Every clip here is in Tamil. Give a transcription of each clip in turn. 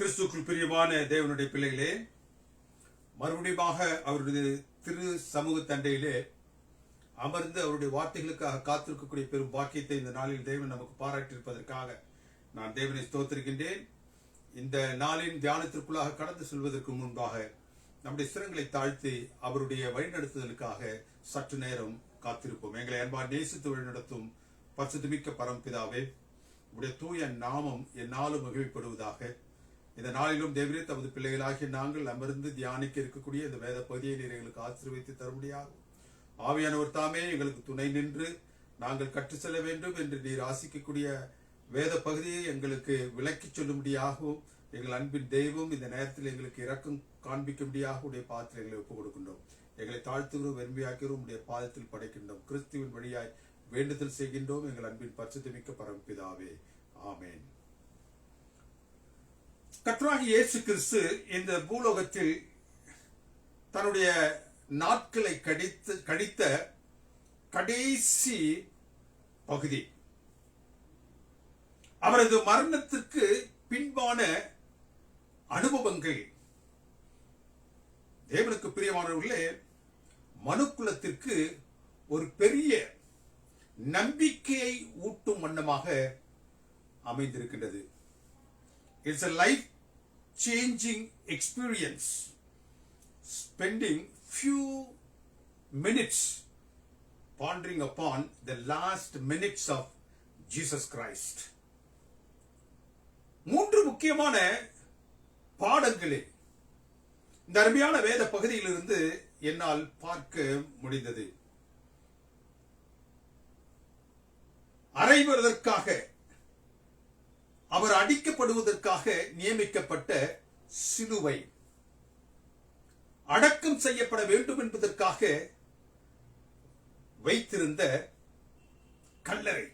கிறிஸ்துக்குள் பிரியமான தேவனுடைய பிள்ளைகளே, மறுபடியுமாக அவருடைய திரு சமூக தண்டையிலே அமர்ந்து அவருடைய வார்த்தைகளுக்காக காத்திருக்கக்கூடிய பெரும் பாக்கியத்தை இந்த நாளில் தேவன் நமக்கு பாராட்டியிருப்பதற்காக நான் தேவனை ஸ்தோத்திரிக்கின்றேன். இந்த நாளின் தியானத்திற்குள்ளாக கடந்து செல்வதற்கு முன்பாக நம்முடைய சிரங்களை தாழ்த்தி அவருடைய வழிநடத்துதலுக்காக சற்று நேரம் காத்திருப்போம். எங்களை அன்பால் நேசித்து வழிநடத்தும் பரிசுத்தமிக்க பரம்பிதாவே, உடைய தூய நாமம் என்னாலும் மகிழ்ப்படுவதாக. இந்த நாளிலும் தேவரே தமது பிள்ளைகளாகிய நாங்கள் அமர்ந்து தியானிக்க இருக்கக்கூடிய இந்த வேத பகுதியை நீர் எங்களுக்கு ஆசீர்வதித்து தரும்படியாகும். ஆவியானவர் தாமே எங்களுக்கு துணை நின்று நாங்கள் கற்று செல்ல வேண்டும் என்று நீர் ஆசிக்கக்கூடிய வேத பகுதியை எங்களுக்கு விளக்கி சொல்லும்படியாகவும் எங்கள் அன்பின் தெய்வம் இந்த நேரத்தில் எங்களுக்கு இரக்கம் காண்பிக்கும்படியாக உடைய பாத்திரங்களை எங்களை ஒப்புக் கொடுக்கின்றோம். எங்களை தாழ்த்துகிறோம், வெறுமையாக்கிறோம், உடைய பாதத்தில் படைக்கின்றோம். கிறிஸ்துவின் வழியாய் வேண்டுதல் செய்கின்றோம் எங்கள் அன்பின் பரிசுத்தமிக்க பரமபிதாவே, ஆமேன். கர்த்தராகிய இயேசு கிறிஸ்து இந்த பூலோகத்தில் தன்னுடைய நாட்களை கழித்த கடைசி பகுதி, அவரது மரணத்திற்கு பின்பான அனுபவங்கள், தேவனுக்கு பிரியமானவர்களே, மனுக்குலத்திற்கு ஒரு பெரிய நம்பிக்கையை ஊட்டும் வண்ணமாக அமைந்திருக்கின்றது. It's a life-changing experience. Spending few minutes pondering upon the last minutes of Jesus Christ. மூன்று முக்கியமான பாடங்களை இந்த அருமையான வேத பகுதியிலிருந்து என்னால் பார்க்க முடிந்தது. அறைவதற்காக, அவர் அடிக்கப்படுவதற்காக நியமிக்கப்பட்ட சிலுவை, அடக்கம் செய்யப்பட வேண்டும் என்பதற்காக வைத்திருந்த கல்லறை,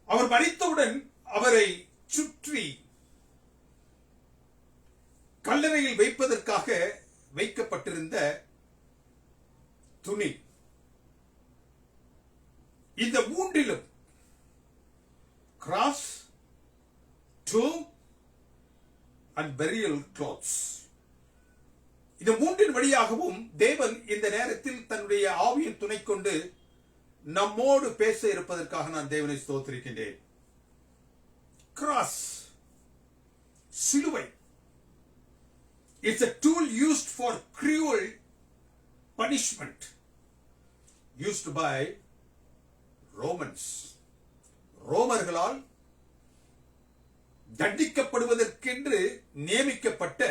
அவர் மரித்தவுடன் அவரை சுற்றி கல்லறையில் வைப்பதற்காக வைக்கப்பட்டிருந்த துணி, இந்த மூன்றிலும் cross, tomb and burial clothes, இந்த மூன்றின் வழியாகவும் தேவன் இந்த நேரத்தில் தன்னுடைய ஆவியின் துணை கொண்டு நம்மோடு பேச இருப்பதற்காக நான் தேவனை ஸ்தோத்திரிக்கின்றேன். கிராஸ், சிலுவை, it's a tool used for cruel punishment used by Romans. ரோமர்களால் தண்டிக்கப்படுவதற்கென்று நியமிக்கப்பட்ட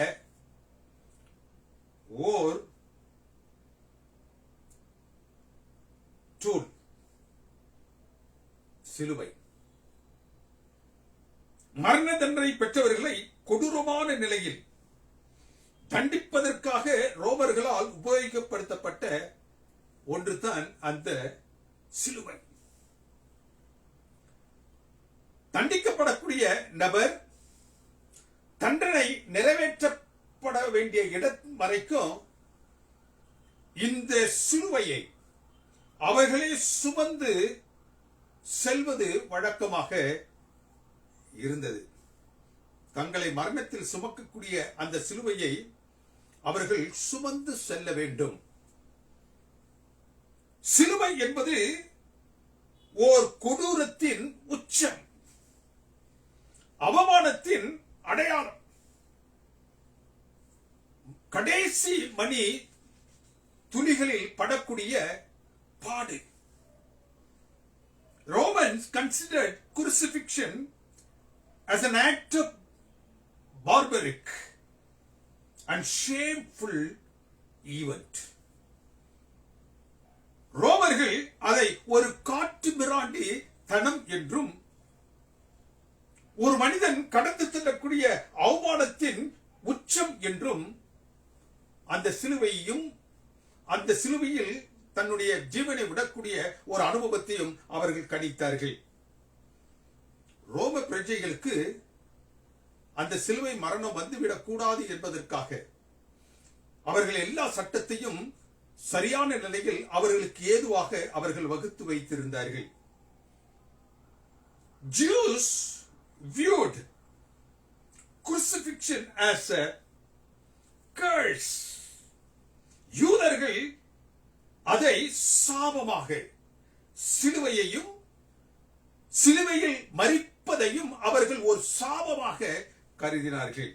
ஓர் டூல், சிலுவை. மரண தண்டனை பெற்றவர்களை கொடூரமான நிலையில் தண்டிப்பதற்காக ரோமர்களால் உபயோகப்படுத்தப்பட்ட ஒன்றுதான் அந்த சிலுவை. தண்டிக்கப்படக்கூடிய நபர் தண்டனை நிறைவேற்றப்பட வேண்டிய இடம் வரைக்கும் இந்த சிலுவையை அவர்களே சுமந்து செல்வது வழக்கமாக இருந்தது. தங்களை மரணத்தில் சுமக்கக்கூடிய அந்த சிலுவையை அவர்கள் சுமந்து செல்ல வேண்டும். சிலுவை என்பது ஓர் கொடூரத்தின் உச்சம், அவமானத்தின் அடையாளம். கடைசி மணி துளிகளில் படக்கூடிய பாடு. Romans considered crucifixion as an act of barbaric and shameful event. ரோமர்கள் அதை ஒரு காட்டு மிராண்டி தனம் என்றும், ஒரு மனிதன் கடந்து செல்லக்கூடிய அவமானத்தின் உச்சம் என்றும் அந்த சிலுவையையும், அந்த சிலுவையில் தன்னுடைய ஜீவனை விடக்கூடிய ஒரு அனுபவத்தையும் அவர்கள் கணித்தார்கள். ரோம பிரஜைகளுக்கு அந்த சிலுவை மரணம் வந்துவிடக் கூடாது என்பதற்காக அவர்கள் எல்லா சட்டத்தையும் சரியான நிலையில் அவர்களுக்கு ஏதுவாக அவர்கள் வகுத்து வைத்திருந்தார்கள். Jews viewed crucifixion as a curse. யூதர்கள் அதை சாபமாக, சிலுவையையும் சிலுவையில் மரிப்பதையும் அவர்கள் ஒரு சாபமாக கருதினார்கள்.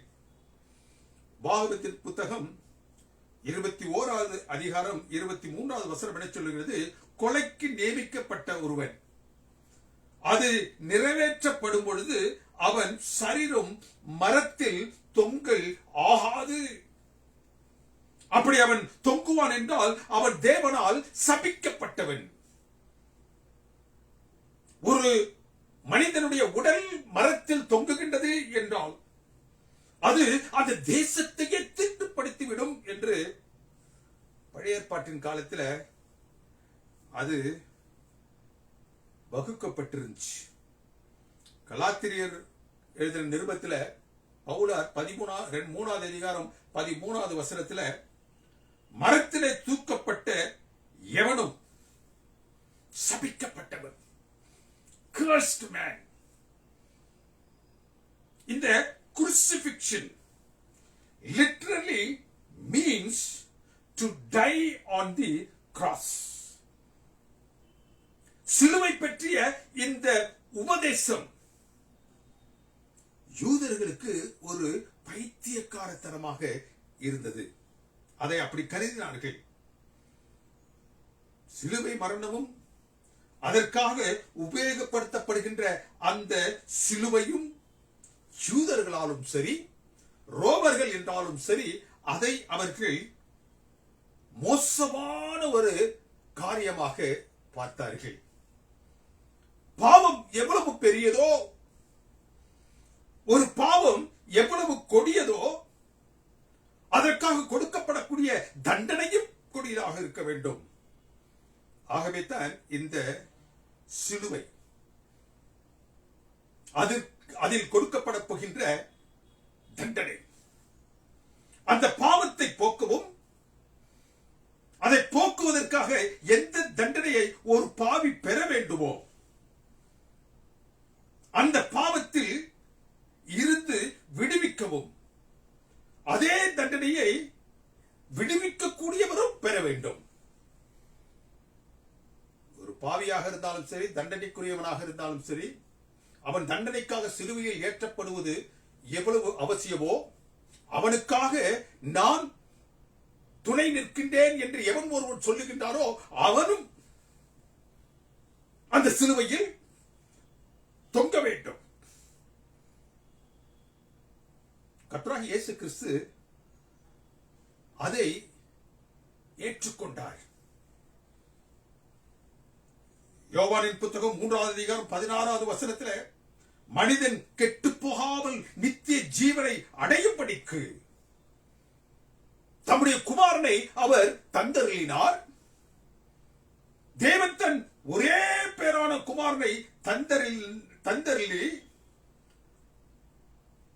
பாகவத்தின் புத்தகம் 21வது அதிகாரம் 23வது வசனம் என்ன சொல்லுகிறது? கொலைக்கு நியமிக்கப்பட்ட ஒருவன் அது நிறைவேற்றப்படும் பொழுது அவன் சரீரம் மரத்தில் தொங்கல் ஆகாது. அப்படி அவன் தொங்குவான் என்றால் அவன் தேவனால் சபிக்கப்பட்டவன். ஒரு மனிதனுடைய உடல் மரத்தில் தொங்குகின்றது என்றால் அது அந்த தேசத்தையே தீட்டுப்படுத்திவிடும் என்று பழைய ஏற்பாட்டின் காலத்தில் அது வகுக்கப்பட்டிருந்துச்சு. கலாத்திரியர் எழுதின நிருபத்தில் பவுலார் 3வது அதிகாரம் 13வது வசனத்தில் மரத்திலே தூக்கப்பட்ட எவனும் சபிக்கப்பட்டவன், cursed man. இந்த crucifixion literally means to die on the cross. சிலுவை பற்றிய இந்த உபதேசம் யூதர்களுக்கு ஒரு பைத்தியக்காரத்தனமாக இருந்தது. அதை அப்படி கருதினார்கள். சிலுவை மரணமும் அதற்காக உபயோகப்படுத்தப்படுகின்ற அந்த சிலுவையும் யூதர்களாலும் சரி, ரோமர்கள் என்றாலும் சரி, அதை அவர்கள் மோசமான ஒரு காரியமாக பார்த்தார்கள். பாவம் எவ்வளவு பெரியதோ, ஒரு பாவம் எவ்வளவு கொடியதோ, அதற்காக கொடுக்கப்படக்கூடிய தண்டனையும் கொடியதாக இருக்க வேண்டும். ஆகவே தான் இந்த சிலுவை, அதில் கொடுக்கப்பட போகின்ற தண்டனை, அந்த பாவத்தை போக்கவும், அதை போக்குவதற்காக எந்த தண்டனையை ஒரு பாவி பெற வேண்டுமோ அந்த பாவத்தில் இருந்து விடுவிக்கவும், அதே தண்டனையை விடுவிக்கக்கூடியவரும் பெற வேண்டும். ஒரு பாவியாக இருந்தாலும் சரி, தண்டனைக்குரியவனாக இருந்தாலும் சரி, அவன் தண்டனைக்காக சிலுவையில் ஏற்றப்படுவது எவ்வளவு அவசியமோ, அவனுக்காக நான் துணை நிற்கின்றேன் என்று எவன் ஒருவன் சொல்லுகின்றாரோ அவனும் அந்த சிலுவையில் தொங்க வேண்டும். கர்த்தராகிய இயேசு கிறிஸ்து அதை ஏற்றுக்கொண்டார். யோவானின் புத்தகம் 3வது அதிகாரம் 16வது வசனத்தில் மனிதன் கெட்டு போகாமல் நித்திய ஜீவனை அடையும்படிக்கு தம்முடைய குமாரனை அவர் தந்தருளினார். தேவன் தன் ஒரே பேரான குமாரனை தந்தருளி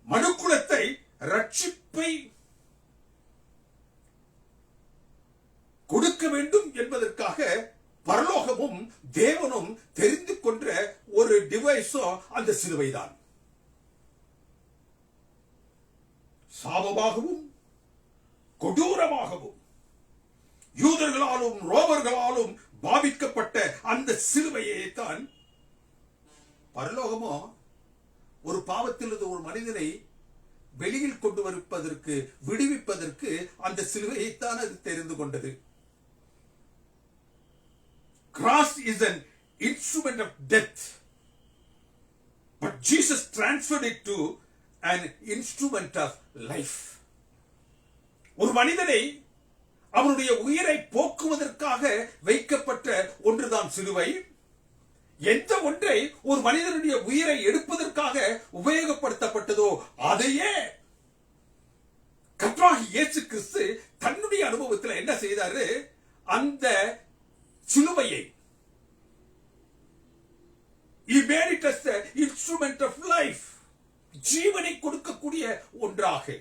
மனுக்குலத்தை ரட்சிப்பை கொடுக்க வேண்டும் என்பதற்காக பரலோகமும் தேவனும் தெரிந்து கொண்ட ஒரு டிவைஸோ அந்த சிலுவைதான். சாபமாகவும் கொடூரமாகவும் யூதர்களாலும் ரோமர்களாலும் பாவிக்கப்பட்ட அந்த சிலுவையை தான் பரலோகமோ ஒரு பாவத்திலிருந்து ஒரு மனிதனை வெளியில் கொண்டு வருவதற்கு, விடுவிப்பதற்கு அந்த சிலுவையைத்தான் அது தெரிந்து கொண்டது. Cross is an instrument of death, but Jesus transferred it to an instrument of life. ஒரு மனிதனை அவனுடைய உயிரை போக்குவதற்காக வைக்கப்பட்ட ஒன்றுதான் சிலுவை. எந்த ஒன்றை ஒரு மனிதனுடைய உயிரை எடுப்பதற்காக உபயோகப்படுத்தப்பட்டதோ அதையே கர்த்தராகிய இயேசு கிறிஸ்து தன்னுடைய அனுபவத்தில் என்ன செய்தாரு? அந்த சிலுவையை he made it as the instrument of life, ஜீவனை கொடுக்கக்கூடிய ஒன்றாக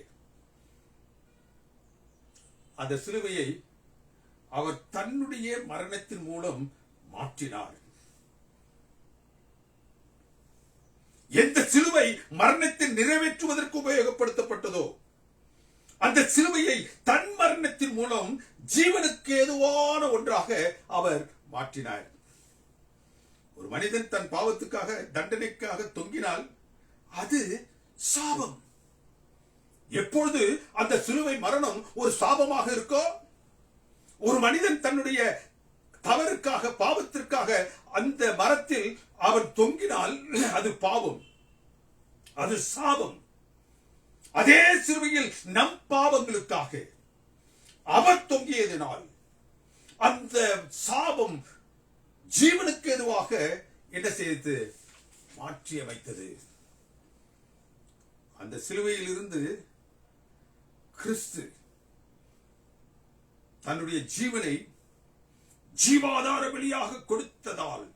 அந்த சிலுவையை அவர் தன்னுடைய மரணத்தின் மூலம் மாற்றினார். எந்த சிலுவை மரணத்தை நிறைவேற்றுவதற்கு உபயோகப்படுத்தப்பட்டதோ அந்த சிலுவையை தன் மரணத்தின் மூலம் ஜீவனுக்கு ஏதுவான ஒன்றாக அவர் மாற்றினார். ஒரு மனிதன் தன் பாவத்துக்காக தண்டனைக்காக தொங்கினால் அது சாபம். எப்பொழுது அந்த சிலுவை மரணம் ஒரு சாபமாக இருக்கோ, ஒரு மனிதன் தன்னுடைய தவறுக்காக பாவத்திற்காக அந்த மரத்தில் அவன் தொங்கினால் அது பாவம், அது சாபம். அதே சிலுவையில் நம் பாவங்களுக்காக அவர் தொங்கியதினால் அந்த சாபம் ஜீவனுக்கு எதுவாக என்ன செய்து மாற்றி அமைத்தது. அந்த சிலுவையில் இருந்து கிறிஸ்து தன்னுடைய ஜீவனை ஜீவாதார பலியாக கொடுத்ததால்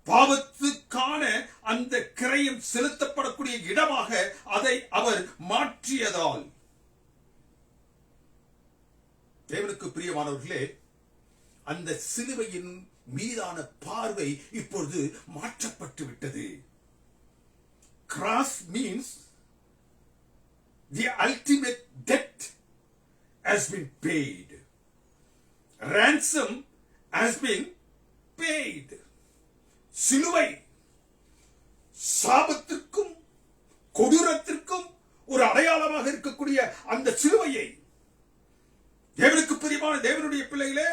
பாவத்துக்கான அந்த கிரயம் செலுத்தப்படக்கூடிய இடமாக அதை அவர் மாற்றியதால், தேவனுக்கு பிரியமானவர்களே, அந்த சிலுவையின் மீதான பார்வை இப்பொழுது மாற்றப்பட்டு விட்டது. Cross means the ultimate debt has been paid. Ransom has been paid. சிலுவை சாபத்திற்கும் கொடூரத்திற்கும் ஒரு அடையாளமாக இருக்கக்கூடிய அந்த சிலுவையை தேவனுக்கு பிரியமான தேவனுடைய பிள்ளைகளே,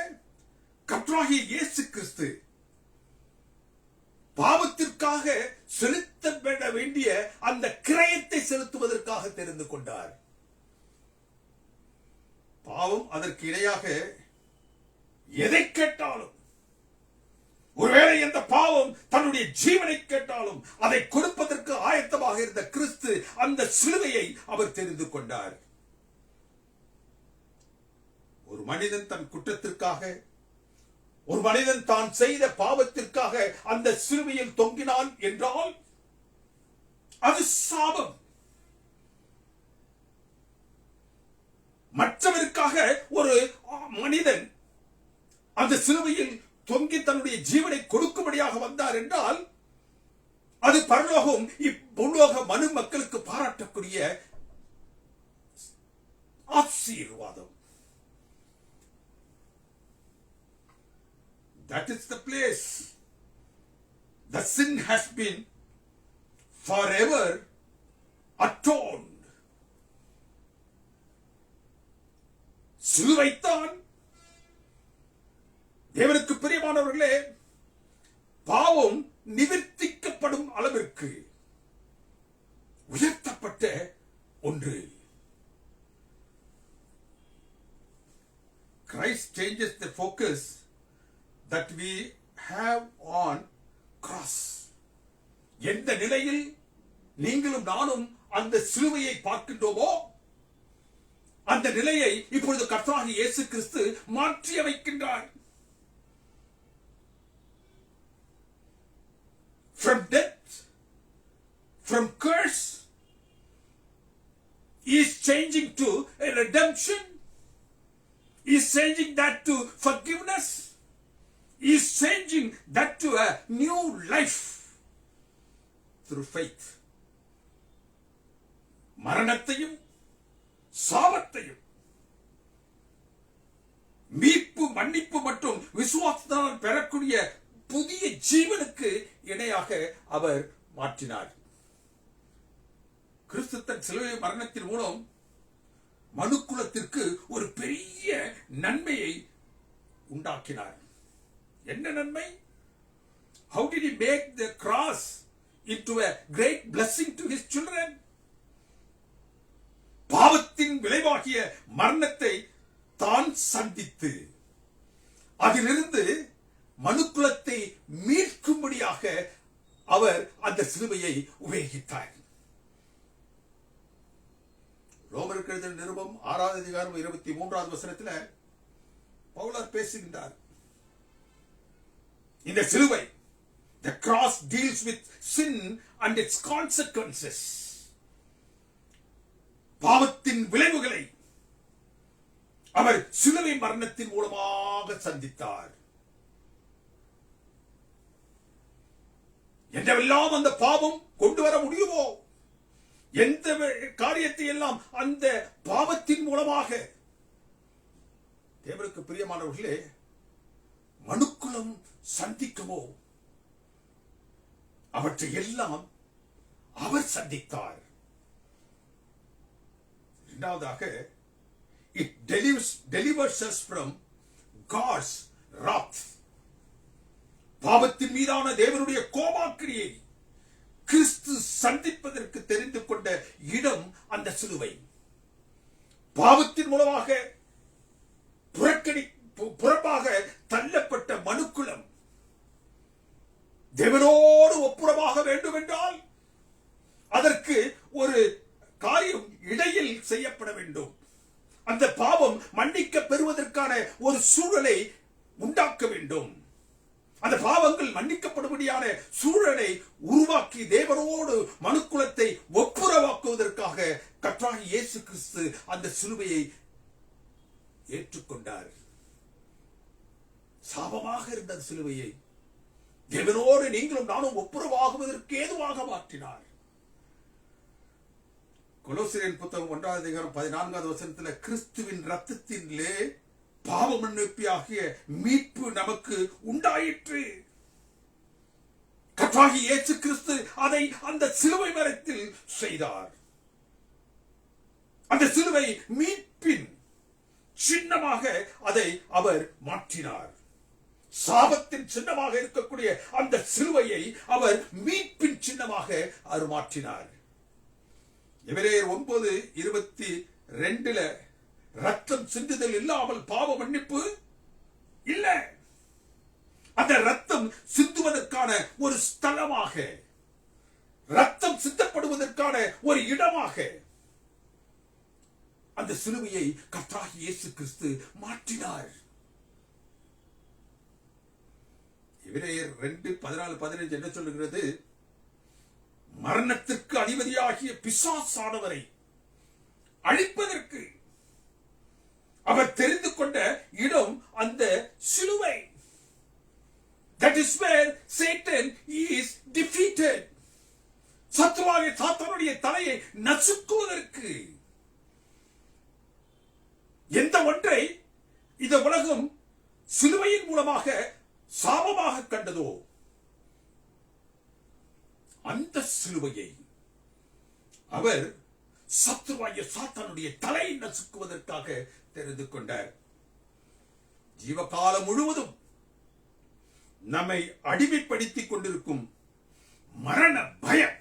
கர்த்தராகிய இயேசு கிறிஸ்து பாவத்திற்காக செலுத்தப்பட வேண்டிய அந்த கிரயத்தை செலுத்துவதற்காக தெரிந்து கொண்டார். பாவம் அதற்கு இணையாக எதை கேட்டாலும், ஒருவேளை அந்த பாவம் தன்னுடைய ஜீவனை கேட்டாலும் அதை கொடுப்பதற்கு ஆயத்தமாக இருந்த கிறிஸ்து அந்த சிலுவையை அவர் தெரிந்து கொண்டார். ஒரு மனிதன் தன் குற்றத்திற்காக, ஒரு மனிதன் தான் செய்த பாவத்திற்காக அந்த சிலுவையில் தொங்கினான் என்றால் அது சாபம். மற்றவருக்காக ஒரு மனிதன் அந்த சிலுவையில் தொங்கி தன்னுடைய ஜீவனை கொடுக்கும்படியாக வந்தார் என்றால் அது பரலோகம் இப்பூலோக மனு மக்களுக்கு பாராட்டக்கூடிய ஆசீர்வாதம். That is the place. The sin has been forever atoned. சிலுவைத்தான் தேவனுக்கு பிரியமானவர்களே பாவம் நிவர்த்திக்கப்படும் அளவிற்கு உயர்த்தப்பட்ட ஒன்று. Christ changes the focus that we have on cross. எந்த நிலையில் நீங்களும் நானும் அந்த சிலுவையை பார்க்கின்றோமோ அந்த நிலையை இப்பொழுது கர்த்தராகிய இயேசு கிறிஸ்து மாற்றி அமைக்கின்றார். From death, from curse, he is changing to a redemption. He is changing that to forgiveness. He is changing that to a new life through faith. மரணத்தையும் சாபத்தையும் மீட்பு, மன்னிப்பு மற்றும் விசுவாசத்தால் பெறக்கூடிய புதிய ஜீவனுக்கு இணையாக அவர் மாற்றினார். கிறிஸ்து தன் சிலுவை மரணத்தின் மூலம் மனுக்குலத்திற்கு ஒரு பெரிய நன்மையை உண்டாக்கினார். என்ன நன்மை? How did he make the cross into a great blessing to his children? பாவத்தின் விளைவாகிய மரணத்தை தான் சந்தித்து அதிலிருந்து மனுக்குலத்தை மீட்கும்படியாக அவர் அந்த சிலுவையை உபயோகித்தார். ரோமருக்கு எழுதின நிருபம் 6வது அதிகாரம் 23வது வசனத்தில் பவுலர் பேசுகின்றார். இந்த சிலுவை, the cross deals with sin and its consequences. பாவத்தின் விளைவுகளை அவர் சிலுவை மரணத்தின் மூலமாக சந்தித்தார். என்னவெல்லாம் அந்த பாவம் கொண்டு வர முடியுமோ, எந்த காரியத்தை எல்லாம் அந்த பாவத்தின் மூலமாக, தேவனுக்கு பிரியமானவர்களே, மனுக்குலம் சந்திக்கவோ அவற்றை எல்லாம் அவர் சந்தித்தார். இரண்டாவதாக, it delivers us from God's wrath. பாவத்தின் மீதான தேவனுடைய கோபாக்கிரியை கிறிஸ்து சந்திப்பதற்கு தெரிந்து கொண்ட இடம் அந்த சிலுவை. பாவத்தின் மூலமாக புறம்பாக தள்ளப்பட்ட மனுக்குலம் தேவனோடு ஒப்புரமாக வேண்டும் என்றால் அதற்கு ஒரு காரியம் இடையில் செய்யப்பட வேண்டும். அந்த பாவம் மன்னிக்க பெறுவதற்கான ஒரு சூழலை உண்டாக்க வேண்டும். அந்த பாவங்கள் மன்னிக்கப்படும்படியான சூழலை உருவாக்கி தேவனோடு மனுக்குலத்தை ஒப்புரவாக்குவதற்காக கர்த்தராகிய இயேசு கிறிஸ்து அந்த சிலுவையை ஏற்றுக்கொண்டார். சாபமாக இருந்த சிலுவையை தேவனோடு நீங்களும் நானும் ஒப்புரவாகுவதற்கு ஏதுவாக மாற்றினார். கொலோசியரின் புத்தகம் 1ஆம் அதிகாரம் 14ஆவது வசனத்தில் கிறிஸ்துவின் இரத்தத்திலே பாவ மன்னிப்பாகிய மீட்பு நமக்கு உண்டாயிற்று. கர்த்தராகிய இயேசு கிறிஸ்து அதை அந்த சிலுவை மரத்தில் செய்தார். அந்த சிலுவை மீட்பின் சின்னமாக அதை அவர் மாற்றினார். சாபத்தின் சின்னமாக இருக்கக்கூடிய அந்த சிலுவையை அவர் மீட்பின் சின்னமாக அவர் மாற்றினார். எபிரேயர் 9:22 ரத்தம் சிந்துதல் இல்லாமல் பாவ மன்னிப்பு இல்லை. அந்த ரத்தம் சிந்துவதற்கான ஒரு ஸ்தலமாக, ரத்தம் சிந்தப்படுவதற்கான ஒரு இடமாக அந்த சிலுவையை கர்த்தராகிய இயேசு கிறிஸ்து மாற்றினார். எபிரேயர் 2:14-15 என்ன சொல்லுகிறது? மரணத்திற்கு அதிபதியாகிய பிசாசானவரை அழிப்பதற்கு அவர் தெரிந்து கொண்ட இடம் அந்த சிலுவை. That is where Satan is defeated. சத்துருவாகிய சாத்தானுடைய தலையை நசுக்குவதற்கு எந்த ஒன்றை இந்த உலகம் சிலுவையின் மூலமாக சாபமாக கண்டதோ அந்த சிலுவையை அவர் சத்துருவாகிய சாத்தானுடைய தலையை நசுக்குவதற்காக தெரிந்து கொண்டார். ஜீவகாலம் முழுவதும் நம்மை அடிமைப்படுத்திக் கொண்டிருக்கும் மரண பயம்,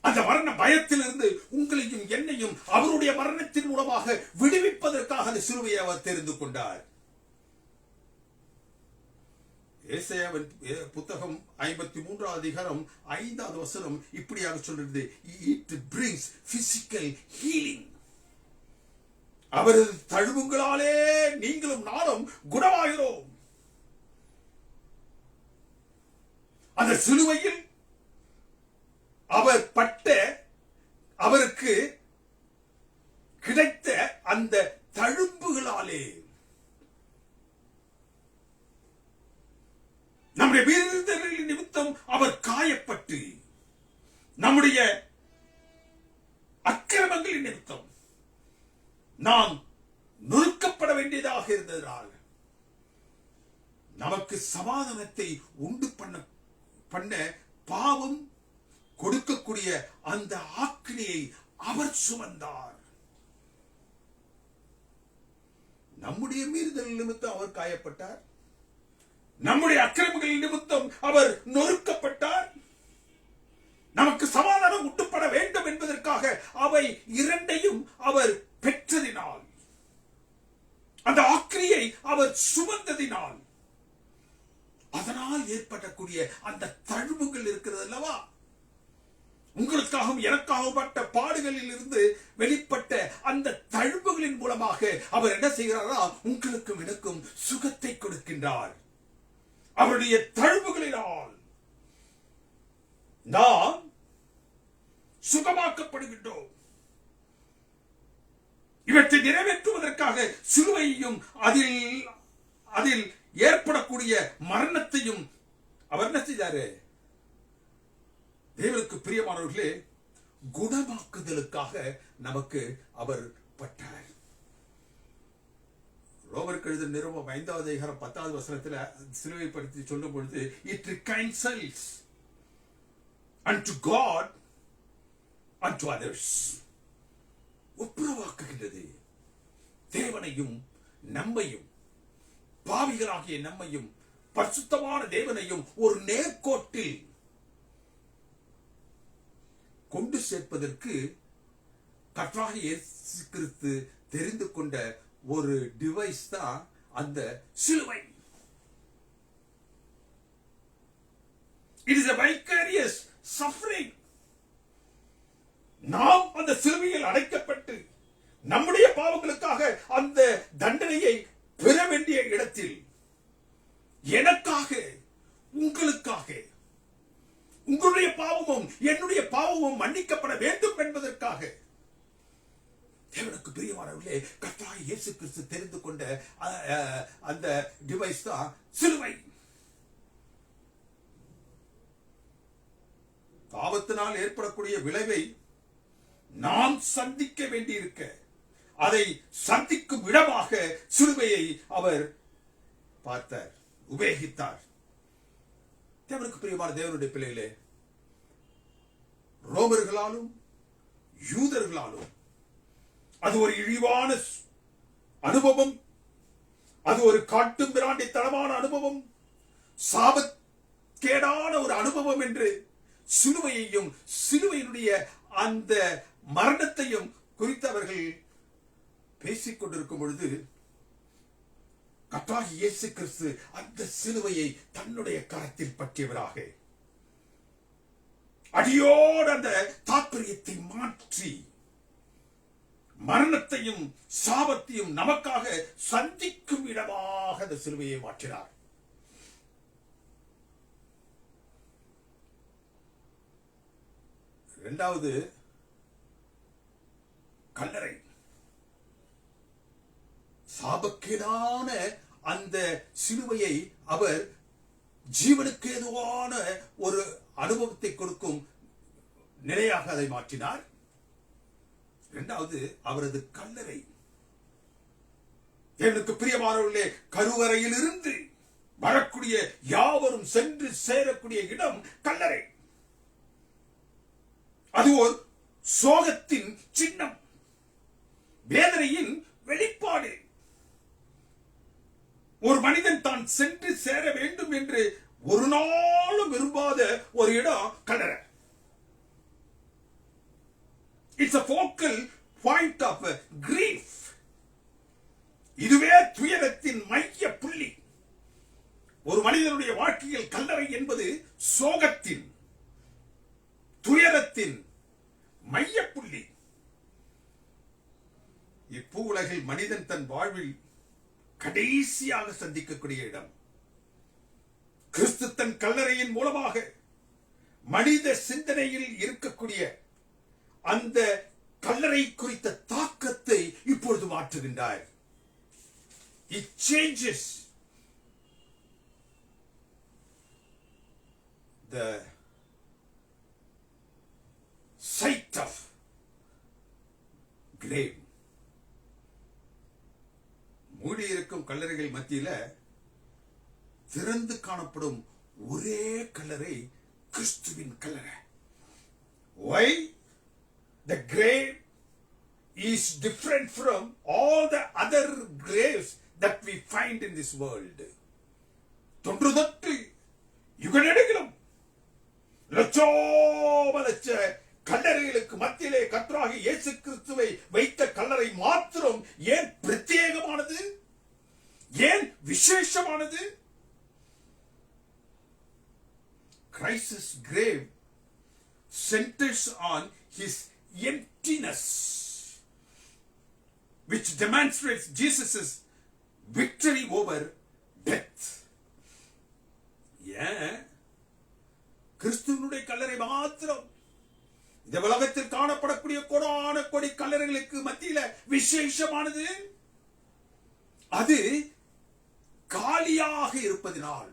அந்த மரண பயத்திலிருந்து உங்களையும் என்னையும் அவருடைய மரணத்தின் மூலமாக விடுவிப்பதற்காக அந்த சிலுவையை அவர் தெரிந்து கொண்டார். ஏசாயாவின் புத்தகம் 53ஆம் அதிகாரம் 5ஆவது வசனம் இப்படியாக சொல்கிறது, it brings physical healing. அவரது தழும்புகளாலே நீங்களும் நானும் குணமாகிறோம். அந்த சிலுவையில் அவர் பட்ட, அவருக்கு கிடைத்த அந்த தழும்புகளாலே நம்முடைய மீறுதல்களின் நிமித்தம் அவர் காயப்பட்டு, நம்முடைய அக்கிரமங்களின் நிமித்தம் நாம் நொறுக்கப்பட வேண்டியதாக இருந்ததனால் நமக்கு சமாதானத்தை உண்டு பண்ண பாவம் கொடுக்கக்கூடிய அந்த ஆக்கினையை அவர் சுமந்தார். நம்முடைய மீறுதல் நிமித்தம் அவர் காயப்பட்டார், நம்முடைய அக்கிரமங்களின் நிமித்தம் அவர் நொறுக்கப்பட்டார். நமக்கு சமாதானம் உண்டுபட வேண்டும் என்பதற்காக அவை இரண்டையும் அவர் பெற்றதினால், அந்த ஆக்கிரியை அவர் சுமந்ததினால், அதனால் ஏற்படக்கூடிய அந்த தழும்புகள் இருக்கிறது அல்லவா, உங்களுக்காகவும் எனக்காகவும் பட்ட பாடுகளில் இருந்து வெளிப்பட்ட அந்த தழும்புகளின் மூலமாக அவர் என்ன செய்கிறாரா, உங்களுக்கும் எனக்கும் சுகத்தை கொடுக்கின்றார். அவருடைய தழும்புகளினால் நாம் சுகமாக்கப்படுகின்றோம். இவற்றை நிறைவேற்றுவதற்காக சிலுவையையும் அதில் ஏற்படக்கூடிய மரணத்தையும் அவர் என்ன செய்தாரு? தேவனுக்கு பிரியமானவர்களே, குணமாக்குதலுக்காக நமக்கு அவர் பட்டார். ரோமருக்கு எழுதின நிருபம் 5வது அதிகாரம் 10வது வசனத்தில் சிலுவை பற்றி சொல்லும் பொழுது, it reconciles unto God unto others. ஒப்புரவாக்குகின்றது. தேவனையும் நம்மையும், பாவிகளாகிய நம்மையும் பரிசுத்தமான தேவனையும் ஒரு நேர்கோட்டில் கொண்டு சேர்ப்பதற்கு கர்த்தராகிய இயேசு கிறிஸ்து தெரிந்து கொண்ட ஒரு டிவைஸ் தான் அந்த சிலுவை. It is a vicarious suffering. நாம் அந்த சிலுவையில் அடைக்கப்பட்டு நம்முடைய பாவங்களுக்காக அந்த தண்டனையை பெற வேண்டிய இடத்தில் எனக்காக, உங்களுக்காக, உங்களுடைய பாவமும் என்னுடைய பாவமும் மன்னிக்கப்பட வேண்டும் என்பதற்காக தேவனுக்கு பிரியமானவர்களே, கர்த்தராகிய இயேசு கிறிஸ்து தெரிந்து கொண்ட அந்த டிவைஸ் தான் சிலுவை. பாவத்தினால் ஏற்படக்கூடிய விளைவை நாம் சந்திக்க வேண்டியிருக்க, அதை சந்திக்கும் இடமாக சிலுவையை அவர் பார்த்தார், உபயோகித்தார். தேவனுக்கு பிரியமான தேவனுடைய பிள்ளைகளே, ரோமர்களாலும் யூதர்களாலும் அது ஒரு இழிவான அனுபவம், அது ஒரு காட்டும் பிராண்டித்தனமான அனுபவம், சாபக்கேடான ஒரு அனுபவம் என்று சிலுவையையும் சிலுவையினுடைய அந்த மரணத்தையும் குறித்து அவர்கள் பேசிக் கொண்டிருக்கும் பொழுது, கர்த்தராகிய இயேசு கிறிஸ்து அந்த சிலுவையை தன்னுடைய கரத்தில் பற்றியவராக அடியோடு அந்த தாற்பயத்தை மாற்றி மரணத்தையும் சாபத்தையும் நமக்காக சந்திக்கும் இடமாக அந்த சிலுவையை மாற்றினார். இரண்டாவது, கல்லறை. சாபக்கேடான அந்த சிலுவையை அவர் ஜீவனுக்கு ஏதுவான ஒரு அனுபவத்தை கொடுக்கும் நிலையாக அதை மாற்றினார். இரண்டாவது, அவரது கல்லறை. எனக்கு பிரியமானவர்களே, கருவறையில் இருந்து வரக்கூடிய யாவரும் சென்று சேரக்கூடிய இடம் கல்லறை. அது ஒரு சோகத்தின் சின்னம், வேதனையின் வெளிப்பாடு. ஒரு மனிதன் தான் சென்று சேர வேண்டும் என்று ஒரு நாளும் விரும்பாத ஒரு இடம் கல்லறை. It's a focal point of grief. இதுவே துயரத்தின் மைய புள்ளி. ஒரு மனிதனுடைய வாழ்க்கையில் கல்லறை என்பது சோகத்தின், துயரத்தின் மைய புள்ளி. இப்பூ உலகில் மனிதன் தன் வாழ்வில் கடைசியாக சந்திக்கக்கூடிய இடம். கிறிஸ்து தன் கல்லறையின் மூலமாக மனித சிந்தனையில் இருக்கக்கூடிய அந்த கல்லறை குறித்த தாக்கத்தை இப்பொழுது மாற்றுகின்றார். It changes the sight of grave. மூடி இருக்கும் கல்லறைகள் மத்தியில திறந்து காணப்படும் ஒரே கல்லறை கிறிஸ்துவின் கல்லறை. Why? The grave is different from all the other graves that we find in this world. தொன்று தொட்டு யுகநெடுகிலும் லட்சோப லட்ச கல்லறைகளுக்கு மத்தியிலே கர்த்தராகிய இயேசு கிறிஸ்துவை வைத்த கல்லறை மாத்திரம் ஏன் பிரத்யேகமானது, ஏன் விசேஷமானது? Christ's grave centers on his emptiness, which demonstrates Jesus' victory over death. கிறிஸ்துவனுடைய கல்லறை மாத்திரம் இந்த உலகத்தில் காணப்படக்கூடிய கோடான கோடி கல்லறைகளுக்கு மத்தியில விசேஷமானது. அது காலியாக இருப்பதினால்,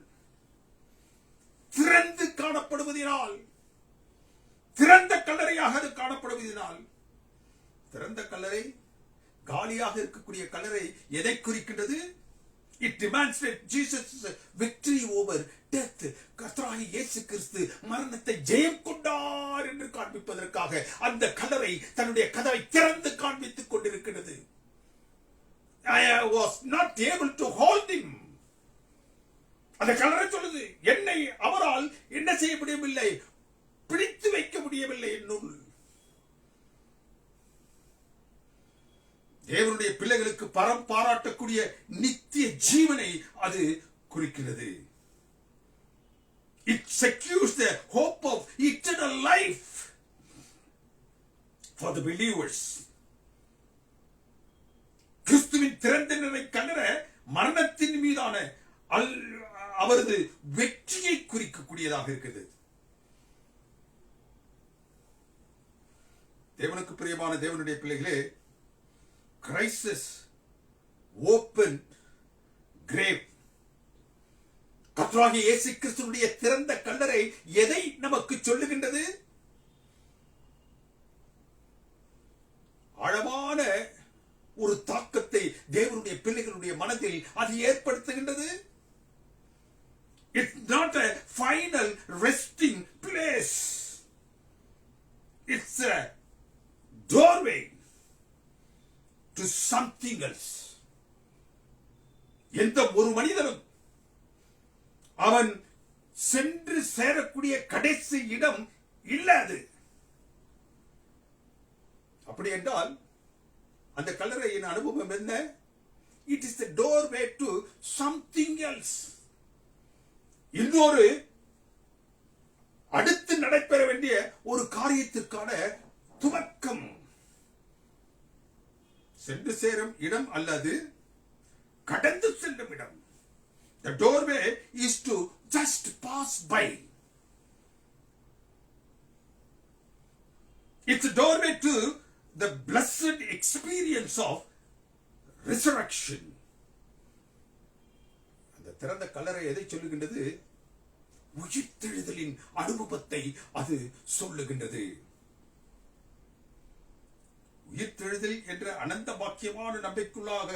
திறந்து காணப்படுவதனால், திறந்த கல்லறையாக அது காணப்படுவதனால், திறந்த கல்லறை, காலியாக இருக்கக்கூடிய கல்லறை எதை குறிக்கின்றது? It demonstrates Jesus' victory over death. கர்த்தராகிய இயேசு கிறிஸ்து மரணத்தை ஜெயம் கொண்டார் என்று காண்பிப்பதற்காக அந்த கல்லறை தன்னுடைய கதவை திறந்து காண்பித்துக் கொண்டிருக்கிறது. I was not able to hold him. அந்த கல்லறை சொல்லுது, என்னை அவரால் என்ன செய்ய முடியவில்லை, பிடித்து வைக்க முடியவில்லை என்னுள். தேவனுடைய பிள்ளைகளுக்கு பரம் பாராட்டக்கூடிய நித்திய ஜீவனை அது குறிக்கிறது. It secures the hope of eternal life for the believers. கிறிஸ்துவின் திறந்த நிலை கல்லறை மரணத்தின் மீதான அவரது வெற்றியை குறிக்கக்கூடியதாக இருக்கிறது. தேவனுக்கு பிரியமான தேவனுடைய பிள்ளைகளே, Christ's open grave, கர்த்தராகிய இயேசு கிறிஸ்துவினுடைய திறந்த கல்லறை எதை நமக்கு சொல்லுகின்றது? ஆழமான ஒரு தாக்கத்தை தேவனுடைய பிள்ளைகளுடைய மனதில் அது ஏற்படுத்துகின்றது. It's not a final resting place. It's a doorway to something else. எந்த ஒரு மனிதனும் அவன் சென்று சேரக்கூடிய கடைசி இடம் இல்லாது. அப்படி என்றால் அந்த கல்லறையின் அனுபவம் என்ன? It is the doorway to something else. இன்னொரு அடுத்து நடைபெற வேண்டிய ஒரு காரியத்திற்கான துவக்கம். சென்று சேரும் இடம் அல்லது கடந்து செல்லும் இடம். The doorway is to just pass by. It's a doorway to the blessed experience of resurrection. அந்த திறந்த கல்லறை எதை சொல்லுகின்றது? உயிர்த்தெழுதலின் அனுபவத்தை அது சொல்லுகின்றது. உயிர்த்தெழுதல் என்ற அனந்த பாக்கியமான நம்பிக்கைக்குள்ளாக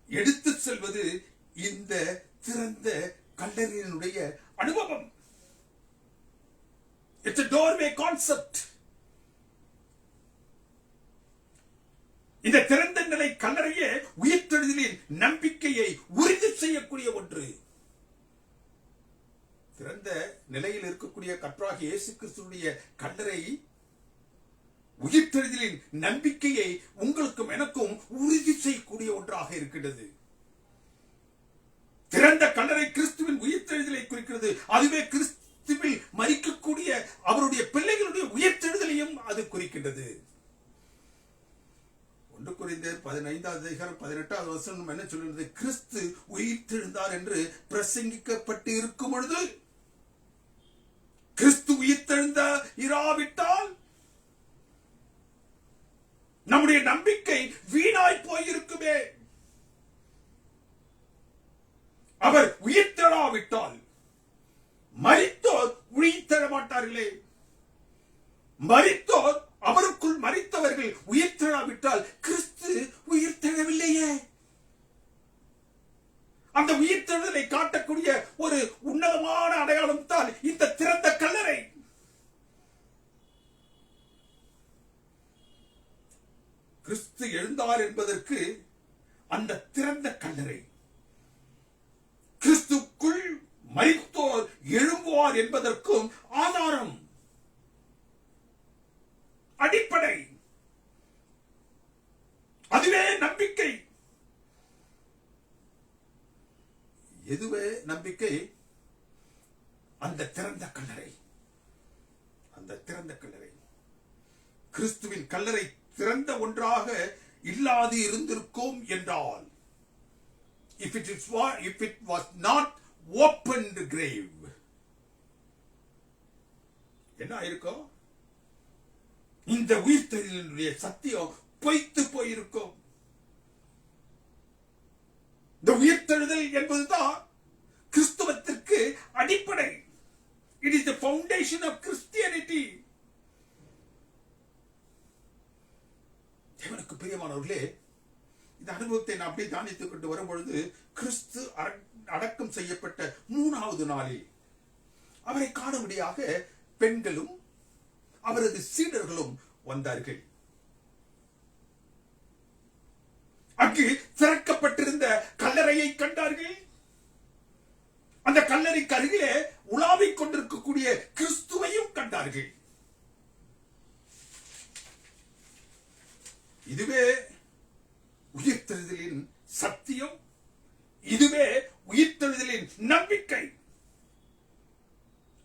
எடுத்து செல்வது இந்த திறந்த கல்லறையினுடைய அனுபவம். It's a doorway concept. இந்த திறந்த நிலை கல்லறையே உயிர்த்தெழுதலின் நம்பிக்கையை உறுதி செய்யக்கூடிய ஒன்று. திறந்த நிலையில் இருக்கக்கூடிய கர்த்தராகிய இயேசு கிறிஸ்துவினுடைய கல்லறை உயிர்த்தெழுதலின் நம்பிக்கையை உங்களுக்கும் எனக்கும் உறுதி செய்யக்கூடிய ஒன்றாக இருக்கின்றது. திறந்த கல்லறை கிறிஸ்துவின் உயிர்த்தெழுதலை குறிக்கிறது. அதுவே கிறிஸ்துவில் மரிக்கக்கூடிய அவருடைய பிள்ளைகளுடைய உயிர்த்தெழுதலையும் அது குறிக்கின்றது. 1 கொரிந்தியர் 15:18 என்ன சொல்கிறது? கிறிஸ்து உயிர்த்தெழுந்தார் என்று பிரசங்கிக்கப்பட்டு இருக்கும் பொழுது, கிறிஸ்து உயிர்த்தெழுந்த இராவிட்டால் நம்முடைய நம்பிக்கை வீணாய் போயிருக்குமே. அவர் உயிர்த்தெழாவிட்டால் மரித்தோர் உயிர்த்தெழ மாட்டார்களே. மரித்தோர், அவருக்குள் மரித்தவர்கள் உயிர்த்தெழாவிட்டால் கிறிஸ்து உயிர்த்தெழவில்லையே. அந்த உயிர்த்தெழுதலை காட்டக்கூடிய ஒரு உன்னதமான அடையாளம் தான் இந்த திறந்த கல்லறை. கிறிஸ்து எழுந்தார் என்பதற்கு அந்த திறந்த கல்லறை, கிறிஸ்துக்குள் மரித்தோர் எழும்புவார் என்பதற்கும் ஆதாரம், அடிப்படை, அதுவே நம்பிக்கை. எதுவே நம்பிக்கை? அந்த திறந்த கல்லறை. அந்த திறந்த கல்லறை கிறிஸ்துவின் கல்லறை திறந்த ஒன்றாக இல்லாது இருந்திருக்கும் என்றால், if it was not opened grave, என்ன இருக்கும்? இந்த உயிர்த்தெழுதலுடைய சத்தியம் பொய்த்து போயிருக்கும். இந்த உயிர்த்தெழுதல் என்பதுதான் கிறிஸ்துவத்திற்கு அடிப்படை. It is the foundation of Christianity. தேவனுக்கு பிரியமானவர்களே, இந்த அனுபவத்தை நான் அப்படியே தியானித்துக் கொண்டு வரும்பொழுது, கிறிஸ்து அடக்கம் செய்யப்பட்ட 3வது நாளில் அவரை காணும்படியாக பெண்களும் அவரது சீடர்களும் வந்தார்கள். அங்கு திறக்கப்பட்டிருந்த கல்லறையை கண்டார்கள். அந்த கல்லறைக்கு அருகிலே உலாவிக் கொண்டிருக்கக்கூடிய கிறிஸ்துவையும் கண்டார்கள். இதுவே உயிர்த்தெழுதலின் சத்தியம், இதுவே உயிர்த்தெழுதலின் நம்பிக்கை.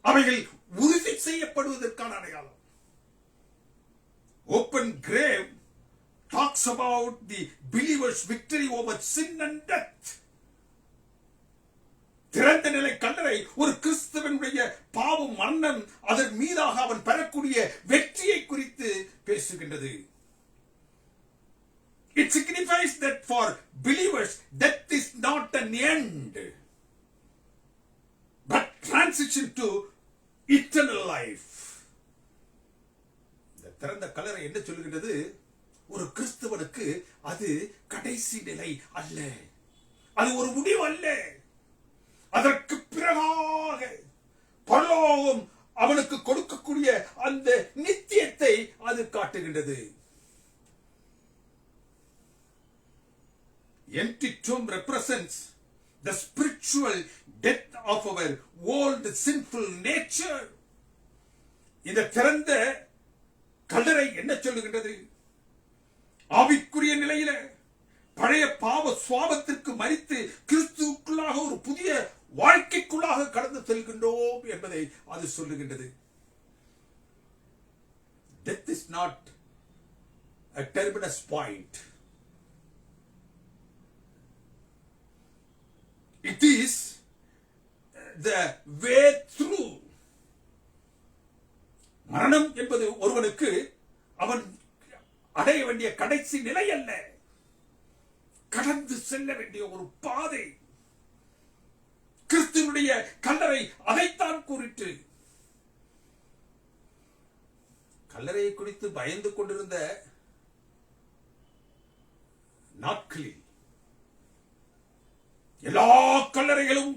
அவைகள் உறுதி செய்யப்படுவதற்கான அடையாளம். Open grave talks about the believer's victory over sin and death. திறந்த நிலை கல்லறை ஒரு கிறிஸ்தவனுடைய பாவம், மரணம், அதன் மீதாக அவன் பெறக்கூடிய வெற்றியை குறித்து பேசுகின்றது. It signifies that for believers death is not an end but transition to eternal life. இந்த திறந்த கல்லறை என்ன சொல்லுகின்றது? ஒரு கிறிஸ்தவனுக்கு அது கடைசி நிலை அல்ல, அது ஒரு முடிவு அல்ல. அதற்கு பிறகாக பரலோகம் அவனுக்கு கொடுக்கக்கூடிய அந்த நித்தியத்தை அது காட்டுகின்றது. Empty tomb represents the spiritual death of our old sinful nature. இந்த திறந்த கல்லறை என்ன சொல்லுகின்றது? ஆவிக்குரிய நிலையில பழைய பாவ சுவாபத்திற்கு மரித்து கிறிஸ்துவுக்குள்ளாக ஒரு புதிய வாழ்க்கைக்குள்ளாக கடந்து செல்கின்றோம் என்பதை அது சொல்லுகின்றது. Death is not a terminus point. It is the way through. மரணம் என்பது ஒருவனுக்கு அவன் அடைய வேண்டிய கடைசி நிலை அல்ல, கடந்து செல்ல வேண்டிய ஒரு பாதை. கிறிஸ்துவனுடைய கல்லறை அதைத்தான் கூறிற்று. கல்லறையை குறித்து பயந்து கொண்டிருந்த நாட்களில் எல்லா கல்லறைகளும்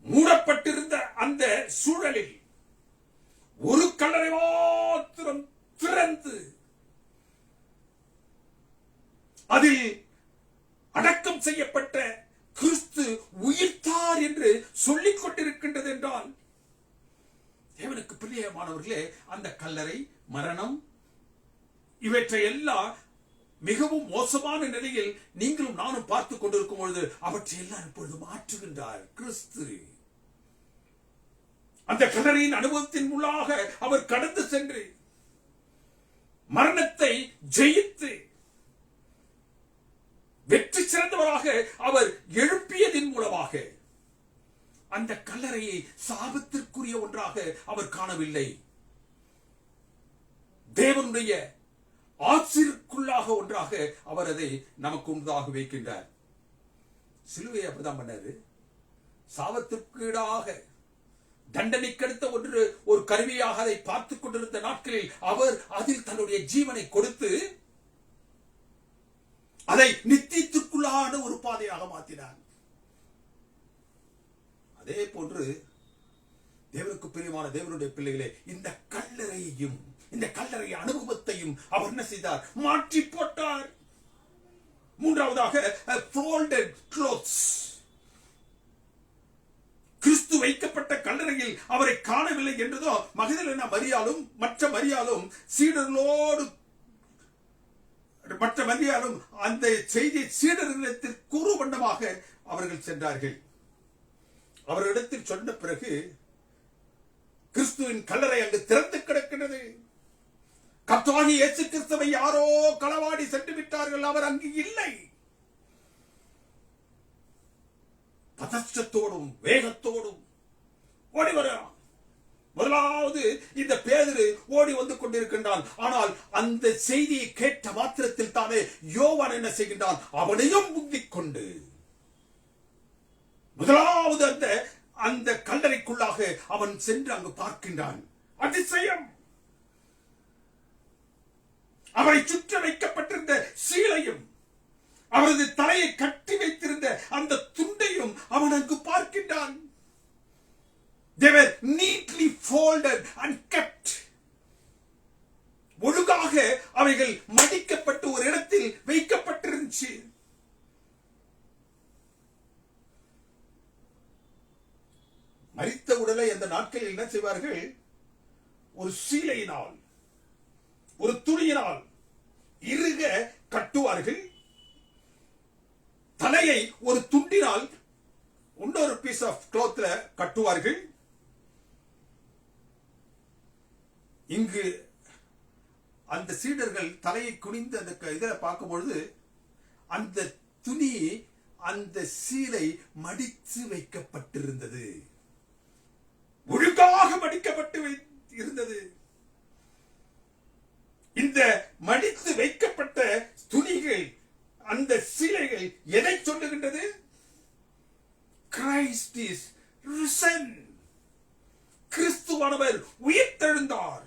மூடப்பட்டிருந்த அந்த சூழலில் ஒரு கல்லறை மாத்திரம் திறந்து அதில் அடக்கம் செய்யப்பட்ட கிறிஸ்து உயிர்த்தார் என்று சொல்லிக் கொண்டிருக்கின்றது என்றால், தேவனுக்கு பிரியமானவர்களே, அந்த கல்லறை, மரணம், இவற்றை எல்லாம் மிகவும் மோசமான நிலையில் நீங்களும் நானும் பார்த்துக் கொண்டிருக்கும் பொழுது அவற்றை எல்லாம் இப்பொழுது மாற்றுகின்றார் கிறிஸ்து. அந்த கல்லறையின் அனுபவத்தின் உள்ளாக அவர் கடந்து சென்று மரணத்தை ஜெயித்து வெற்றி சிறந்தவராக அவர் எழுப்பியதின் மூலமாக அந்த கல்லறையை சாபத்திற்குரிய ஒன்றாக அவர் காணவில்லை, தேவனுடைய ஆசிற்குள்ளாக ஒன்றாக அவர் அதை நமக்கு உண்டாக வைக்கின்றார். சிலுவை அப்படிதான் பண்ணாரு. சாபத்திற்கு ஈடாக தண்டனைக்கடுத்த ஒரு கருவியாக அதை பார்த்துக் கொண்டிருந்த நாட்களில் அவர் அதில் தன்னுடைய ஜீவனை கொடுத்து அதை நித்தியத்திற்குள்ளான ஒரு பாதையாக மாற்றினார். அதே போன்று தேவனுக்கு பிரியமான தேவனுடைய பிள்ளைகளே, இந்த கல்லறையையும் இந்த கல்லறை அனுபவத்தையும் அவர் என்ன செய்தார்? மாற்றி போட்டார். மூன்றாவதாக folded clothes. கிறிஸ்து வைக்கப்பட்ட கல்லறையில் அவரை காணவில்லை என்றதோ மகதலேனா மரியாளும் மற்ற மரியாளும் சீடர்களோடு மற்ற மரியாளும் அந்த செய்தி சீடர்களிடத்தில் கூறுவண்ணமாக அவர்கள் சென்றார்கள். அவரிடத்தில் சொன்ன பிறகு கிறிஸ்துவின் கல்லறை அங்கு திறந்து கிடக்கிறது. கர்த்தராகிய இயேசு கிறிஸ்துவை யாரோ களவாடி சென்று விட்டார்கள், அவர் அங்கு இல்லை. பதற்றத்தோடும் வேகத்தோடும் ஓடி வருகிறான். முதலாவது இந்த பேதுரு ஓடி வந்து கொண்டிருக்கின்றான். ஆனால் அந்த செய்தியை கேட்ட மாத்திரத்தில் தானே யோவான் என்ன செய்கின்றான்? அவனையும் முந்திக் கொண்டு முதலாவது அந்த அந்த கல்லறைக்குள்ளாக அவன் சென்று அங்கு பார்க்கின்றான். அதிசயம்! அவரை சுற்றி வைக்கப்பட்டிருந்த சீலையும் அவரது தலையை கட்டி வைத்திருந்த அந்த துண்டையும் அவன் அங்கு பார்க்கின்றான். They were neatly folded and kept. ஒழுங்காக அவைகள் மடிக்கப்பட்டு ஒரு இடத்தில் வைக்கப்பட்டிருந்துச்சு. மரித்த உடலை அந்த நாட்களில் என்ன செய்வார்கள்? ஒரு சீலையினால், ஒரு துணியினால் இறுக கட்டுவார்கள். தலையை ஒரு துண்டினால் இன்னொரு பீஸ் ஆஃப் கிளாத்ல கட்டுவார்கள். இங்கு அந்த சீடர்கள் தலையை குனிந்து அந்த இதை பார்க்கும்பொழுது அந்த துணி, அந்த சீலை மடித்து வைக்கப்பட்டிருந்தது, ஒழுங்காக மடிக்கப்பட்டு இருந்தது. இந்த மடித்து வைக்கப்பட்ட துணிகள், அந்த சீலைகள் எதை சொல்லுகின்றது? Christ is risen. கிறிஸ்துவானவர் உயிர்த்தெழுந்தார்.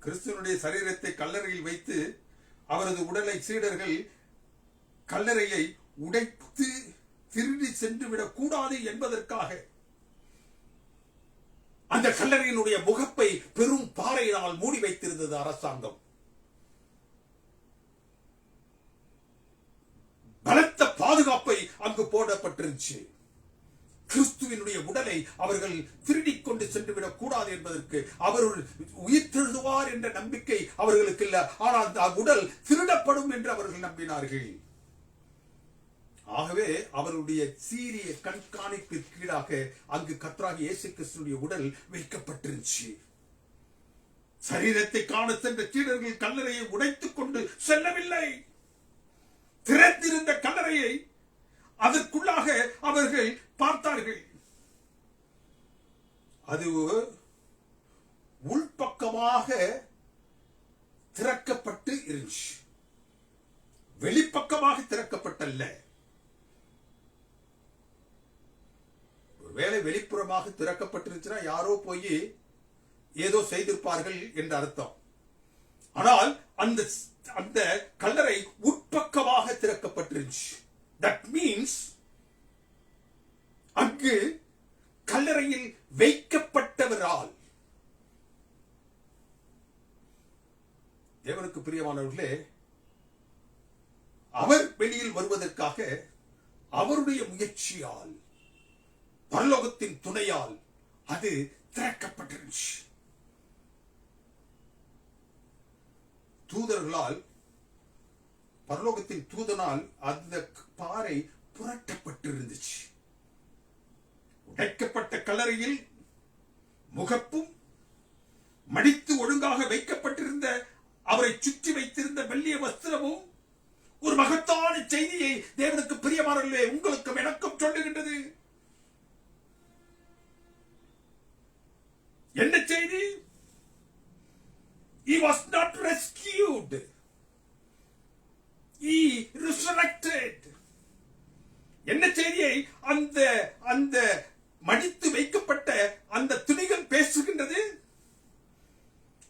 கிறிஸ்துவனுடைய சரீரத்தை கல்லறையில் வைத்து அவரது உடலை சீடர்கள் கல்லறையை உடைத்து திருடி சென்று விடக் கூடாது என்பதற்காக அந்த கல்லறையினுடைய முகப்பை பெரும் பாறையினால் மூடி வைத்திருந்தது அரசாங்கம். பலத்த பாதுகாப்பை அங்கு போடப்பட்டிருந்துச்சு. கிறிஸ்துவினுடைய உடலை அவர்கள் திருடிக் கொண்டு சென்று விடக் கூடாது என்பதற்கு. அவர் உயிர்த்தெழுதுவார் என்ற நம்பிக்கை அவர்களுக்கு இல்ல, ஆனால் அந்த உடல் திருடப்படும் என்று அவர்கள் நம்பினார்கள். ஆகவே அவருடைய சீரிய கண்காணிப்பு கீழாக அங்கு கர்த்தராகிய இயேசு கிறிஸ்துவினுடைய உடல் வைக்கப்பட்டிருந்துச்சு. சரீரத்தை காண சென்ற சீடர்கள் கல்லறையை உடைத்துக் கொண்டு செல்லவில்லை. திறந்திருந்த கல்லறையை அதற்குள்ளாக அவர்கள் பார்த்தார்கள். அது உள்பக்கமாக திறக்கப்பட்டு இருந்துச்சு, வெளிப்பக்கமாக திறக்கப்பட்டல்ல. ஒருவேளை வெளிப்புறமாக திறக்கப்பட்டிருந்துச்சுன்னா யாரோ போய் ஏதோ செய்திருப்பார்கள் என்று அர்த்தம். ஆனால் அந்த அந்த கல்லறை உட்பக்கமாக திறக்கப்பட்டிருந்துச்சு. That means அங்கு கல்லறையில் வைக்கப்பட்டவரால், தேவனுக்கு பிரியமானவர்களே, அவர் வெளியில் வருவதற்காக அவருடைய முயற்சியால், பரலோகத்தின் துணையால் அது திறக்கப்பட்டிருந்துச்சு. தூதர்களால், பரலோகத்தின் தூதனால் அந்த பாறை புரட்டப்பட்டிருந்துச்சு. உடைக்கப்பட்ட கல்லறையில் முகப்பும் மடித்து ஒழுங்காக வைக்கப்பட்டிருந்த அவரை சுற்றி வைத்திருந்த வெள்ளிய வஸ்திரமும் ஒரு மகத்தான செய்தியை தேவனுக்கு பிரியமானவர்களே உங்களுக்கும் எனக்கும் சொல்லுகின்றது. என்ன செய்தி? He was not rescued. He resurrected. என்ன செய்தியை அந்த அந்த மடித்து வைக்கப்பட்ட அந்த துணிகள் பேசுகின்றது?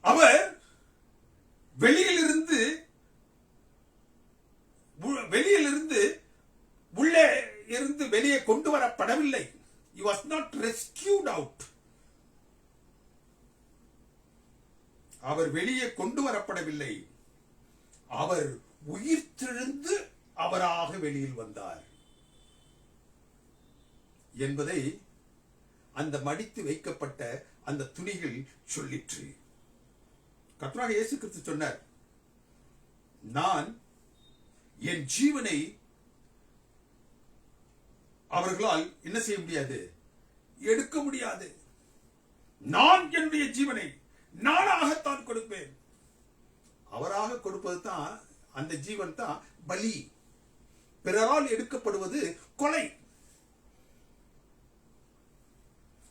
அவர் வெளியிலிருந்து உள்ளே இருந்து வெளியே கொண்டு வரப்படவில்லை. He was not rescued out. அவர் வெளியே கொண்டு வரப்படவில்லை. அவர் உயிர்த்தெழுந்து அவராக வெளியில் வந்தார் என்பதை அந்த மடித்து வைக்கப்பட்ட அந்த துணிகள் சொல்லிற்று. கர்த்தராகிய இயேசு கிறிஸ்து சொன்னார், நான் என் ஜீவனை அவர்களால் என்ன செய்ய முடியாது, எடுக்க முடியாது. நான் என்னுடைய ஜீவனை நானாகத்தான் கொடுப்பேன். அவராக கொடுப்பது தான், அந்த ஜீவன் தான் பலி. பிறரால் எடுக்கப்படுவது கொலை.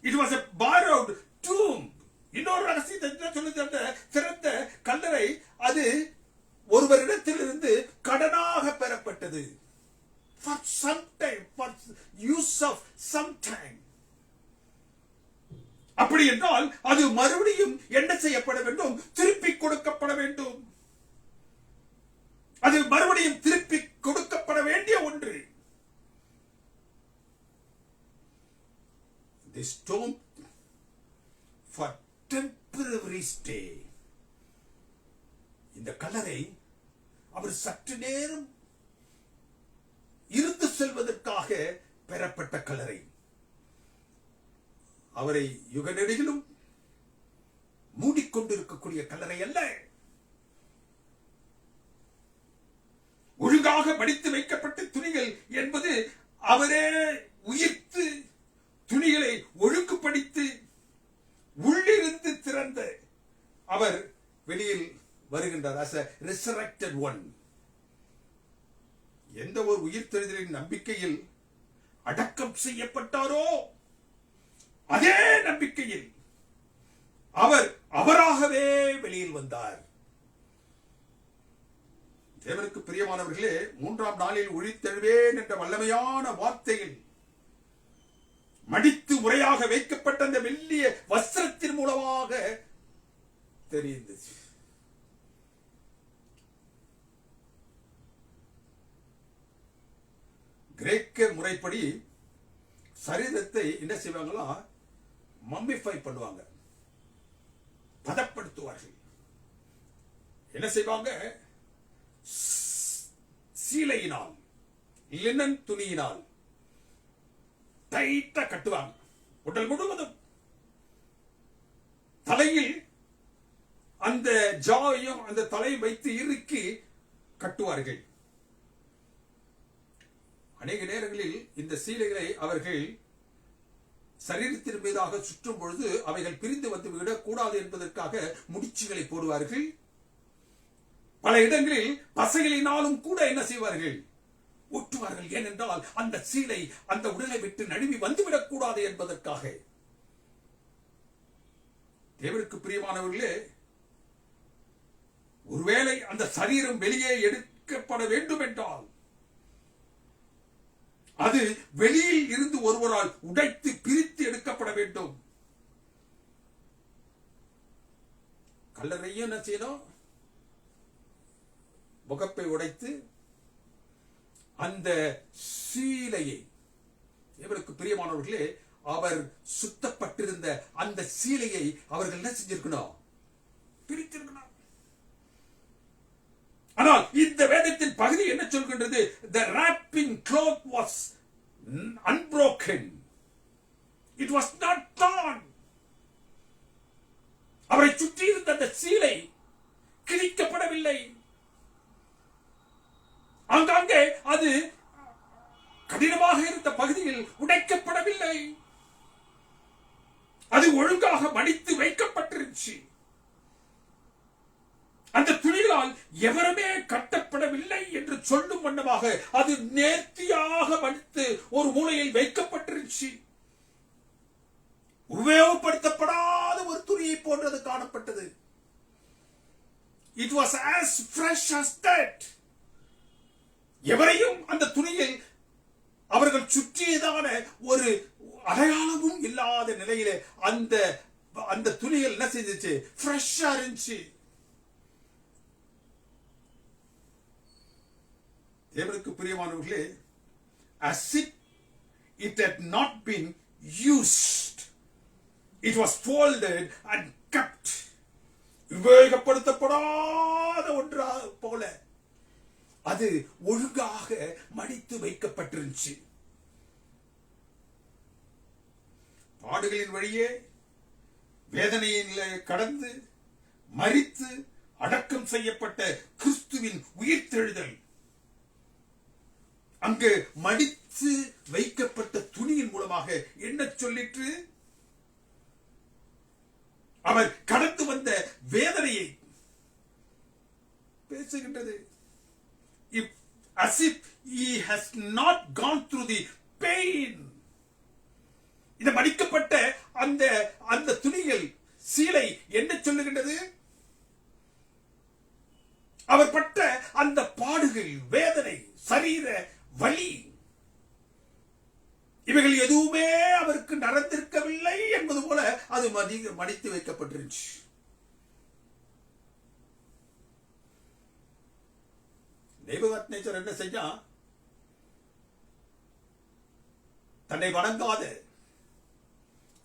It was a borrowed tomb. இன்னொரு ரகசியத்தை சொல்லுது, திறந்த கல்லறை அது ஒருவரிடத்திலிருந்து கடனாக பெறப்பட்டது. For அது மறுபடியும் என்ன செய்யப்பட வேண்டும்? திருப்பி கொடுக்கப்பட வேண்டும். அது மறுபடியும் திருப்பி கொடுக்கப்பட வேண்டிய ஒன்று. The stone for temporary stay. இந்த கல்லறை அவர் சற்று நேரம் இருந்து செல்வதற்காக பெறப்பட்ட கல்லறை. அவரை யுக நெடுகிலும் மூடிக்கொண்டிருக்கக்கூடிய கல்லறை அல்ல. ஒழுங்காக மடித்து வைக்கப்பட்ட துணிகள் என்பது அவரே உயிர்த்து துணிகளை ஒழுங்குபடுத்தி உள்ளிருந்து திறந்த அவர் வெளியில் வருகின்றார் as a resurrected one. எந்த ஒரு உயிர்த்தெழுதலின் நம்பிக்கையில் அடக்கம் செய்யப்பட்டாரோ அதே நம்பிக்கையில் அவர் அவராகவே வெளியில் வந்தார். தேவனுக்கு பிரியமானவர்களே, 3ஆம் நாளில் உயிர்த்தெழுவேன் என்ற வல்லமையான வார்த்தையில் மடித்து முறையாக வைக்கப்பட்ட அந்த மெல்லிய வஸ்திரத்தின் மூலமாக தெரிந்தது. கிரேக்க முறைப்படி சரீரத்தை என்ன செய்வாங்களா? மம்மிஃபை பண்ணுவாங்க, பதப்படுத்துவார்கள். என்ன செய்வாங்க? சீலையினால், லினன் துணியினால் டைட்டா கட்டுவாங்க. உடல் முழுவதும் தலையில் அந்த ஜாவையும் அந்த தலை வைத்து இறுக்கி கட்டுவார்கள். அநேக நேரங்களில் இந்த சீலைகளை அவர்கள் சரீரத்தின் மீதாக சுற்றும் பொழுது அவைகள் பிரிந்து வந்து விடக்கூடாது என்பதற்காக முடிச்சுகளை போடுவார்கள். பல இடங்களில் பசைகளினாலும் கூட என்ன செய்வார்கள்? ஒட்டுவார்கள். ஏனென்றால் அந்த சீலை அந்த உடலை விட்டு நழுவி வந்துவிடக் கூடாது என்பதற்காக. தேவனுக்கு பிரியமானவர்களே, ஒருவேளை அந்த சரீரம் வெளியே எடுக்கப்பட வேண்டும் என்றால் அது வெளியில் இருந்து ஒருவரால் உடைத்து பிரித்து எடுக்கப்பட வேண்டும். கல்லறையும் என்ன செய்யணும்? முகப்பை உடைத்து அந்த சீலையை, இவருக்கு பிரியமானவர்களே, அவர் சுத்தப்பட்டிருந்த அந்த சீலையை அவர்கள் என்ன செஞ்சிருக்கணும்? பிரித்திருக்கணும். ஆனால் இந்த வேதத்தின் பகுதி என்ன சொல்கின்றது? The wrapping cloth was unbroken. It was not torn. அவரை சுற்றி இருந்த அந்த சீலை கிழிக்கப்படவில்லை. ஆங்காங்கே அது கடினமாக இருந்த பகுதியில் உடைக்கப்படவில்லை. அது ஒழுங்காக மடித்து வைக்கப்பட்டிருந்துச்சு. அந்த துணிகளால் எவருமே கட்டப்படவில்லை என்று சொல்லும் வண்ணமாக அது நேர்த்தியாக மடித்து ஒரு மூலையில் வைக்கப்பட்டிருந்துச்சு. உபயோகப்படுத்தப்படாத ஒரு துணியை போன்றது காணப்பட்டது. It was as fresh as that. எவரையும் அந்த துணியில் அவர்கள் சுற்றியதான ஒரு அடையாளமும் இல்லாத நிலையிலே அந்த துணிகள் என்ன செஞ்சிச்சு? ஃப்ரெஷ்ஷா இருந்துச்சு. தேவனுக்கு பிரியமானவர்களே, as if it had not been used, it was folded and kept. உபயோகப்படுத்தப்படாத ஒன்றா போல அது ஒழுங்காக மடித்து வைக்கப்பட்டிருந்துச்சு. பாடுகளின் வழியே வேதனையிலே கடந்து மரித்து அடக்கம் செய்யப்பட்ட கிறிஸ்துவின் உயிர்த்தெழுதல் அங்கு மடித்து வைக்கப்பட்ட துணியின் மூலமாக என்ன சொல்லிற்று? அவர் கடந்து வந்த வேதனையை பேசுகின்றது. As if he has not gone through the pain. இந்த மடிக்கப்பட்ட அந்த துணிகள், சீலை என்ன சொல்லுகின்றது? அவர் பட்ட அந்த பாடுகள், வேதனை, சரீர வலி, இவைகள் எதுவுமே அவருக்கு நடந்திருக்கவில்லை என்பது போல அது மடித்து வைக்கப்பட்டிருந்துச்சு. நேபுகாத்நேச்சர் என்ன செஞ்சா, தன்னை வணங்காத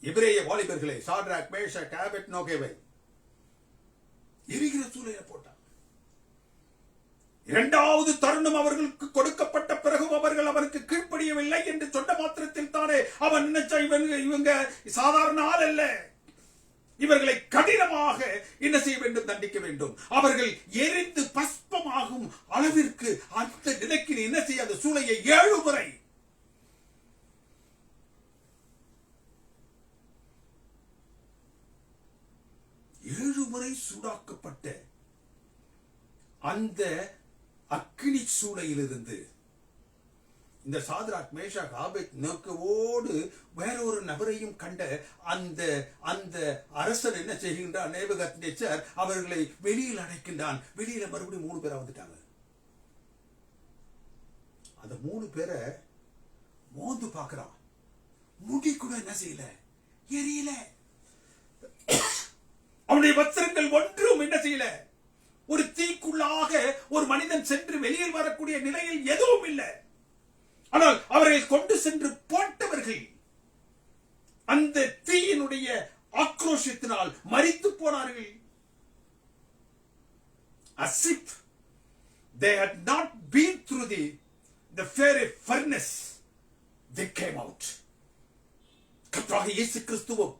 எபிரேய வாலிபர்களை சாத்ராக், மேஷாக், ஆபேத்நேகோவை எரிகிற சூளையில போட்டான். இரண்டாவது தருணம் அவர்களுக்கு கொடுக்கப்பட்ட பிறகும் அவர்கள் அவருக்கு கீழ்ப்படியவில்லை என்று சொன்ன மாத்திரத்தில் தானே அவன் நினைச்சா, இவங்க சாதாரண ஆள் அல்ல, இவர்களை கடினமாக என்ன செய்ய வேண்டும், தண்டிக்க வேண்டும். அவர்கள் எரிந்து பஸ்பமாகும் அளவிற்கு அந்த நிலைக்கு என்ன செய்ய, அந்த சூளையை 7 முறை சூடாக்கப்பட்ட அந்த அக்கினி சூளையிலிருந்து இந்த சாத்ராக், மேஷாக், ஆபேத்நேகோவோடு வேறொரு நபரையும் கண்ட அந்த அந்த அரசன் என்ன செய்கின்றான், நேபுகாத்நேச்சர் அவர்களை வெளியில் அடைக்கின்றான். வெளியில மறுபடியும் 3 பேரா வந்துட்டாங்க. அந்த 3 பேரை மோந்து பார்க்கிறான். முடி கூட என்ன செய்யல, எரியல. அவனுடைய வஸ்திரங்கள் ஒன்றும் என்ன செய்யல. ஒரு தீக்குள்ளாக ஒரு மனிதன் சென்று வெளியில் வரக்கூடிய நிலையில் எதுவும் இல்லை. ஆனால் அவர்கள் கொண்டு சென்று போட்டவர்கள் அந்த தீயினுடைய ஆக்ரோஷத்தினால் மரித்து போனார்கள். As if they had not been through the fiery furnace, they came out. கர்த்தராகிய இயேசு கிறிஸ்துவும்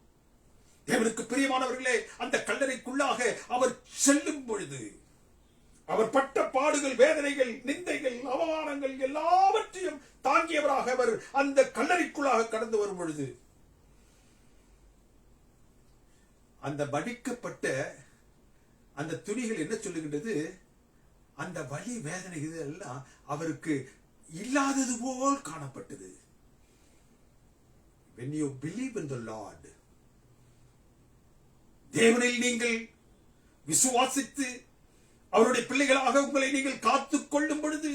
தேவனுக்கு பிரியமானவர்களே, அந்த கல்லறைக்குள்ளாக அவர் செல்லும் பொழுது அவர் பட்ட பாடுகள், வேதனைகள், நிந்தைகள், அவமானங்கள் எல்லாவற்றையும் தாங்கியவராக அவர் அந்த கல்லறைக்குள்ளாக கடந்து வரும் பொழுது அந்த மடிக்கப்பட்ட அந்த துணிகள் என்ன சொல்லுகின்றது, அந்த வலி, வேதனை இதெல்லாம் அவருக்கு இல்லாதது போல் காணப்பட்டது. When you believe in the Lord, தேவனில் நீங்கள் விசுவாசித்து அவருடைய பிள்ளைகளாக உங்களை நீங்கள் காத்துக் கொள்ளும் பொழுது,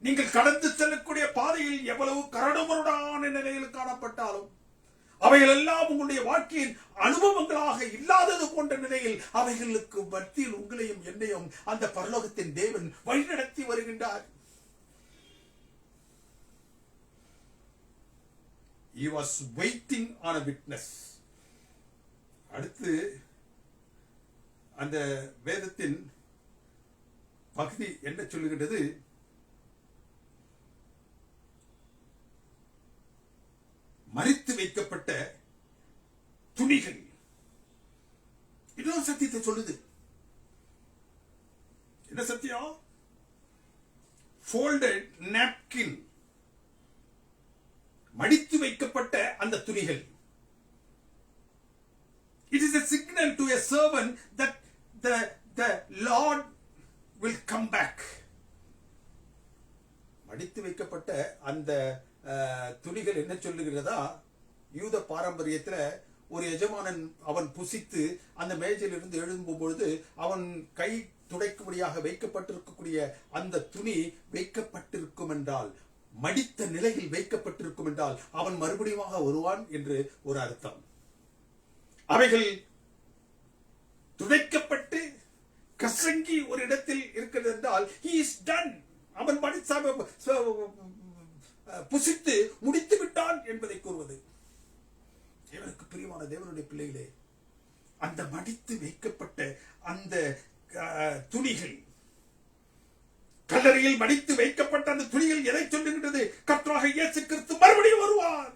நீங்கள் கடந்து செல்லக்கூடிய பாதையில் எவ்வளவு கரடுமுரடான நிலையில் காணப்பட்டாலும் அவைகள் எல்லாம் உங்களுடைய வாழ்க்கையின் அனுபவங்களாக இல்லாதது போன்ற நிலையில் அவைகளுக்கு மத்தியில் உங்களையும் என்னையும் அந்த பரலோகத்தின் தேவன் வழிநடத்தி வருகின்றார். He was waiting on a witness. அடுத்து அந்த வேதத்தின் பகுதி என்ன சொல்லுகின்றது, மரித்து வைக்கப்பட்ட துணிகள். இன்னொரு சத்தியத்தை சொல்லுது. என்ன சத்தியம்? folded napkin, மடித்து வைக்கப்பட்ட அந்த துணிகள். It is a signal to a servant that the Lord will come back. மடித்து வைக்கப்பட்ட அந்த துணிகள் என்ன சொல்லுகிறதா, யூத பாரம்பரியத்தில் ஒரு எஜமானன் அவன் புசித்து அந்த மேஜையிலிருந்து எழும்பும் பொழுது அவன் கை துடைக்கும்படியாக வைக்கப்பட்டிருக்கக்கூடிய அந்த துணி வைக்கப்பட்டிருக்கும் என்றால், மடித்த நிலையில் வைக்கப்பட்டிருக்கும் என்றால் அவன் மறுபடியும் வருவான் என்று ஒரு அர்த்தம். அவைகள் துடைக்கப்பட்டு கசங்கி ஒரு இடத்தில் இருக்கிறது என்றால் he is done, அவன் புசித்து முடித்து விட்டான் என்பதை கூறுவது. தேவனுக்கு பிரியமான தேவனுடைய பிள்ளைகளே, அந்த மடித்து வைக்கப்பட்ட அந்த துணிகள், கல்லறையில் மடித்து வைக்கப்பட்ட அந்த துணிகள் எதை சொல்லுகின்றது? கர்த்தராகிய இயேசு கிறிஸ்து மறுபடியும் வருவார்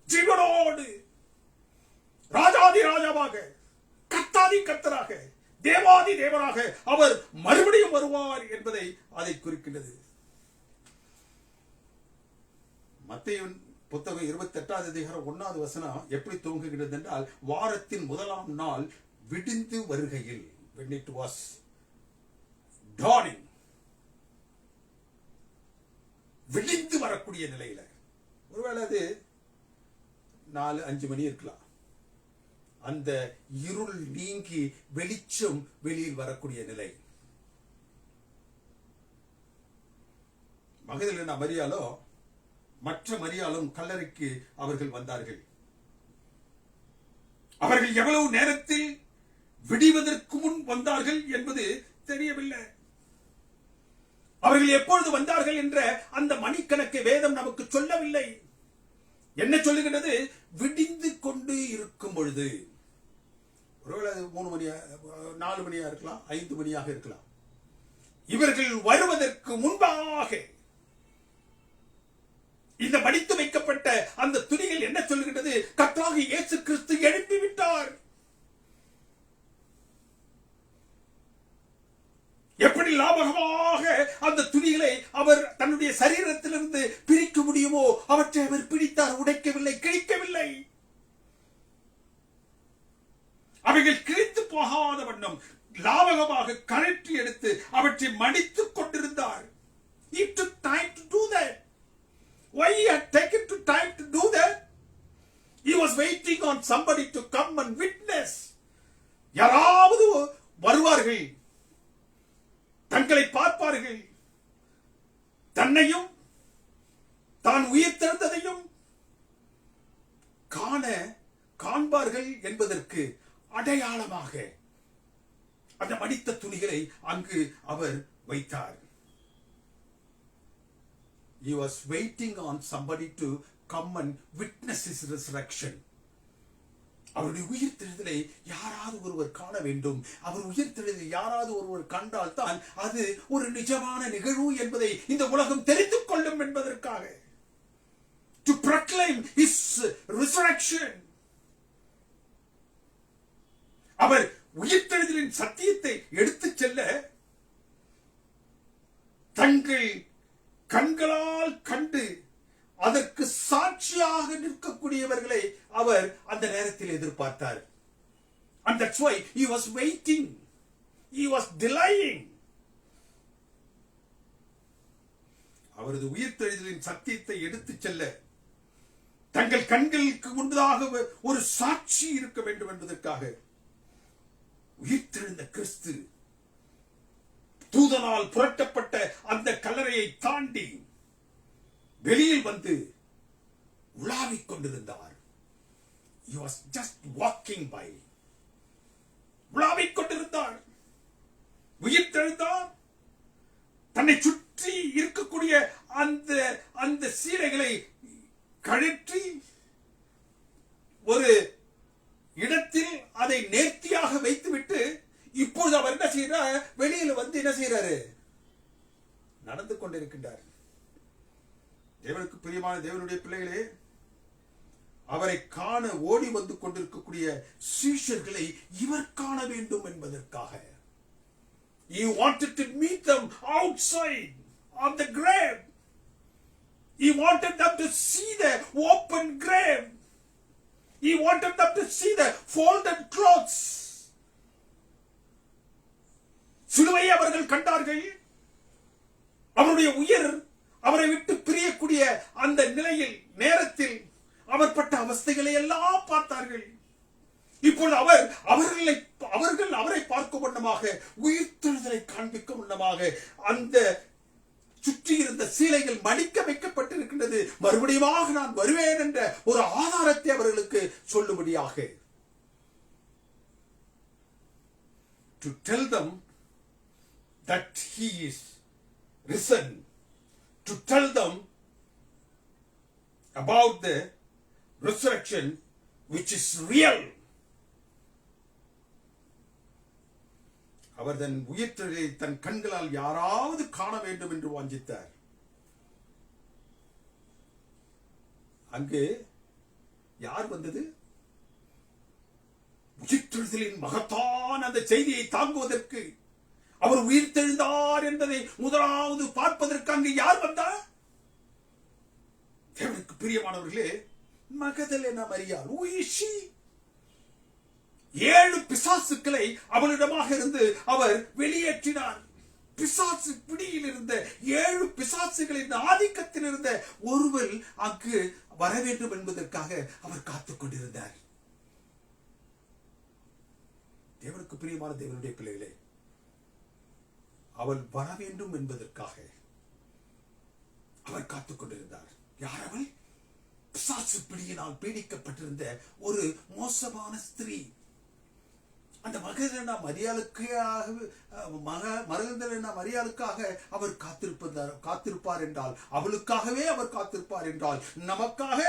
ஜீவனோடு, ராஜாதி ராஜாவாக, கர்த்தாதி கர்த்தராக, தேவாதி தேவனாக அவர் மறுபடியும் வருவார் என்பதை அதை குறிக்கின்றது. மத்தேயுவின் புத்தகம் 28வது அதிகாரம் 1வது வசனம் எப்படி துவங்குகிறது என்றால், வாரத்தின் முதலாம் நாள் விடிந்து வருகையில், when it was dawning, விடிந்து வரக்கூடிய நிலையில, ஒருவேளை அது 4-5 மணி இருக்கலாம், அந்த இருள் நீங்கி வெளிச்சம் வெளியில் வரக்கூடிய நிலை. மகதலேனா மரியாளோ மற்ற மரியாளும் கல்லறைக்கு அவர்கள் வந்தார்கள். அவர்கள் எவ்வளவு நேரத்தில் விடிவதற்கு முன் வந்தார்கள் என்பது தெரியவில்லை. அவர்கள் எப்பொழுது வந்தார்கள் என்ற அந்த மணிக்கணக்கை வேதம் நமக்கு சொல்லவில்லை. என்ன சொல்லுகிறது? விடிந்து கொண்டு இருக்கும் பொழுது. ஒருவேளை 3 மணியா 4 மணியா இருக்கலாம், 5 மணியாக இருக்கலாம். இவர்கள் வருவதற்கு முன்பாக இந்த மடித்து வைக்கப்பட்ட அந்த துணிகள் என்ன சொல்லுகிறது? கர்த்தராகிய இயேசு கிறிஸ்து எழுப்பிவிட்டார். எப்படி லாபகமாக அந்த துணிகளை அவர் தன்னுடைய சரீரத்திலிருந்து பிரிக்க முடியுமோ அவற்றை அவர் பிடித்தார். உடைக்கவில்லை, கிழிக்கவில்லை. அவைகள் கிழித்து போகாத வண்ணம் லாபகமாக கழற்றி எடுத்து அவற்றை மடித்துக் கொண்டிருந்தார். He took time to do that. Why he had taken time to do that? He was waiting on somebody to come and witness. யாராவது வருவார்கள், தங்களை பார்ப்பார்கள், தன்னையும் தான் உயிர்த்தெழுந்ததையும் காண்பார்கள் என்பதற்கு அடையாளமாக அந்த மடித்த துணிகளை அங்கு அவர் வைத்தார். He was waiting on somebody to come and witness his resurrection. அவருடைய உயிர்த்தெழுதலை யாராவது ஒருவர் காண வேண்டும். அவர் உயிர்த்தெழுதலை யாராவது ஒருவர் கண்டால் தான் அது ஒரு நிஜமான நிகழ்வு என்பதை இந்த உலகம் தெரிந்து கொள்ளும் என்பதற்காக. To proclaim his resurrection. அவர் உயிர்த்தெழுதலின் சத்தியத்தை எடுத்துச் செல்ல தங்கள் கண்களால் கண்டு அதற்கு சாட்சியாக நிற்கக்கூடியவர்களை அவர் அந்த நேரத்தில் எதிர்பார்த்தார். And that's why he was waiting. He was delaying. அவரது உயிர்த்தெழுதலின் சத்தியத்தை எடுத்துச் செல்ல தங்கள் கண்களுக்கு முன்பதாக ஒரு சாட்சி இருக்க வேண்டும் என்பதற்காக உயிர்த்தெழுந்த கிறிஸ்து தூதனால் புரட்டப்பட்ட அந்த கல்லறையை தாண்டி வெளியில் வந்து உலாவிக் கொண்டிருந்தார். He was just walking by. உலாவிக் கொண்டிருந்தார். உயிர்த்தெழுந்தார். தன்னை சுற்றி இருக்கக்கூடிய அந்த சீலைகளை கழற்றி ஒரு இடத்தில் அதை நேர்த்தியாக வைத்துவிட்டு இப்பொழுது அவர் என்ன செய்யறார்? வெளியில் வந்து என்ன செய்யறாரு? நடந்து கொண்டிருக்கின்றார். தேவனுக்கு பிரியமான தேவனுடைய பிள்ளைகளே, அவரை காண ஓடி வந்து கொண்டிருக்கக்கூடிய சீஷர்களை இவர் காண வேண்டும் என்பதற்காக. He wanted to meet them outside of the grave. He wanted them to see the open grave. He wanted them to see the folded clothes. சிலுவையை அவர்கள் கண்டார்கள். அவருடைய உயிர் அவரை விட்டு பிரியக்கூடிய அந்த நிலையில் நேரத்தில் அவர் பட்ட அவஸ்தைகளை எல்லாம் பார்த்தார்கள். இப்பொழுது அவர்கள் அவரை பார்க்கும் வண்ணமாக, உயிர்த்தெழுதலை காண்பிக்கும் வண்ணமாக அந்த சுற்றி இருந்த சீலைகள் மடிக்க வைக்கப்பட்டிருக்கின்றது. மறுபடியும் நான் வருவேன் என்ற ஒரு ஆதாரத்தை அவர்களுக்கு சொல்லும்படியாக. To tell them that he is risen, to tell them about the resurrection which is real. அவர் தன் உயிர்த்தெழுதலை தன் கண்களால் யாராவது காண வேண்டும் என்று வாஞ்சித்தார். அங்கு யார் வந்தது? உயிர்த்தெழுதலின் மகத்தான அந்த செய்தியை தாங்குவதற்கு, அவர் உயிர்த்தெழுந்தார் என்பதை முதலாவது பார்ப்பதற்கு அங்கு யார் வந்தார்? தேவனுக்கு பிரியமானவர்களே, மகதலேனா மரியாள். Who is she? 7 பிசாசுக்களை அவளிடமாக இருந்து அவர் வெளியேற்றினார். பிசாசு பிடியில் இருந்த 7 பிசாசுகளின் ஆதிக்கத்தில் இருந்த ஒருவர் அங்கு வர வேண்டும் என்பதற்காக அவர் காத்துக் கொண்டிருந்தார். தேவனுக்கு பிரியமான தேவனுடைய பிள்ளைகளே, அவள் வர வேண்டும் என்பதற்காக அவர் காத்துக் கொண்டிருந்தார். யார் அவள்? பிசாசு பிடியினால் பீடிக்கப்பட்டிருந்த ஒரு மோசமான ஸ்திரீ. அந்த மகதலேனா மரியாளுக்காக அவர் காத்திருப்பார் என்றால், அவளுக்காகவே அவர் காத்திருப்பார் என்றால், நமக்காக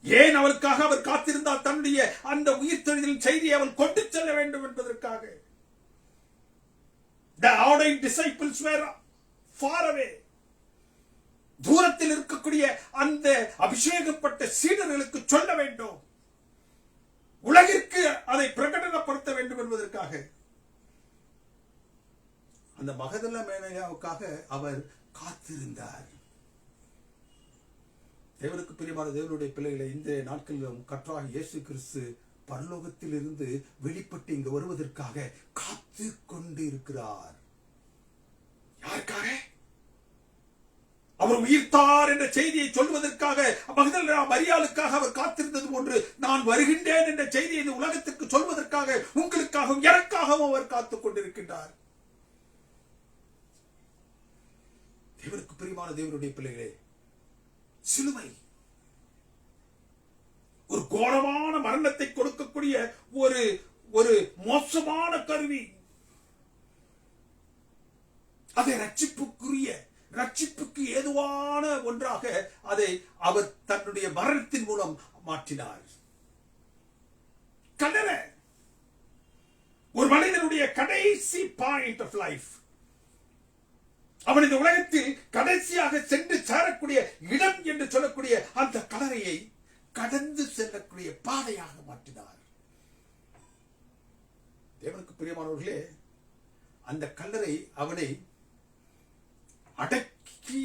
ஏன் அவளுக்காக அவர் காத்திருந்தால்? தன்னுடைய அந்த உயிர்த்தெழுதலின் செய்தியை அவள் கொண்டு செல்ல வேண்டும் என்பதற்காக. The ordained disciples were far away. தூரத்தில் இருக்கக்கூடிய அந்த அபிஷேகப்பட்ட சீடர்களுக்கு சொல்ல வேண்டும், உலகிற்கு அதை பிரகடனப்படுத்த வேண்டும் என்பதற்காக. அந்த மகதலேனாவுக்காக அவர் காத்திருந்தார். தேவனுக்கு பிரியமான தேவனுடைய பிள்ளைகளை, இந்த நாட்களிலும் கர்த்தராகிய இயேசு கிறிஸ்து பரலோகத்தில் இருந்து வெளிப்பட்டு இங்கு வருவதற்காக காத்து கொண்டு இருக்கிறார். யாருக்காக? அவர் உயிர்த்தார் என்ற செய்தியை சொல்வதற்காக, மகதலேனா மரியாளுக்காக அவர் காத்திருந்தது போன்று, நான் வருகின்றேன் என்ற செய்தியை இந்த உலகத்திற்கு சொல்வதற்காக, உங்களுக்காகவும் எனக்காகவும் அவர் காத்துக் கொண்டிருக்கின்றார். தேவனுக்கு பிரியமான தேவனுடைய பிள்ளைகளே, சிலுவை ஒரு கோரமான மரணத்தை கொடுக்கக்கூடிய ஒரு மோசமான கருவி. அதை ரட்சிப்புக்கு ஏதுவான ஒன்றாக அதை அவர் தன்னுடைய மரணத்தின் மூலம் மாற்றினார். கல்லறை ஒரு மனிதனுடைய கடைசி பாயிண்ட் ஆஃப் லைஃப். அவன் இந்த உலகத்தில் கடைசியாக சென்று சேரக்கூடிய இடம் என்று சொல்லக்கூடிய அந்த கல்லறையை கடந்து செல்லக்கூடிய பாதையாக மாற்றினார். தேவனுக்கு பிரியமானவர்களே, அந்த கல்லறை அவனை அடக்கி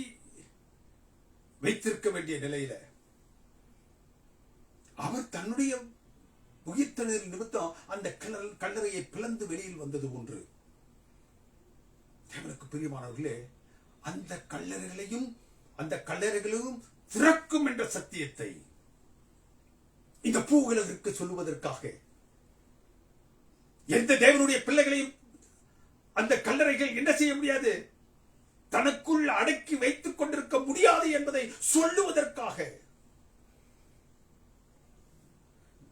வைத்திருக்க வேண்டிய நிலையில அவர் தன்னுடைய உயிர்த்தெழுதல் நிமித்தம் அந்த கல்லறையை பிளந்து வெளியில் வந்தது ஒன்று. தேவனுக்கு பிரியமானவர்களே, அந்த கல்லறைகளையும் திறக்கும் என்ற சத்தியத்தை இந்த பூவுலகிற்கு சொல்லுவதற்காக எந்த தேவனுடைய பிள்ளைகளையும் அந்த கல்லறைகள் என்ன செய்ய முடியாது, தனக்குள் அடக்கி வைத்துக் கொண்டிருக்க முடியாது என்பதை சொல்லுவதற்காக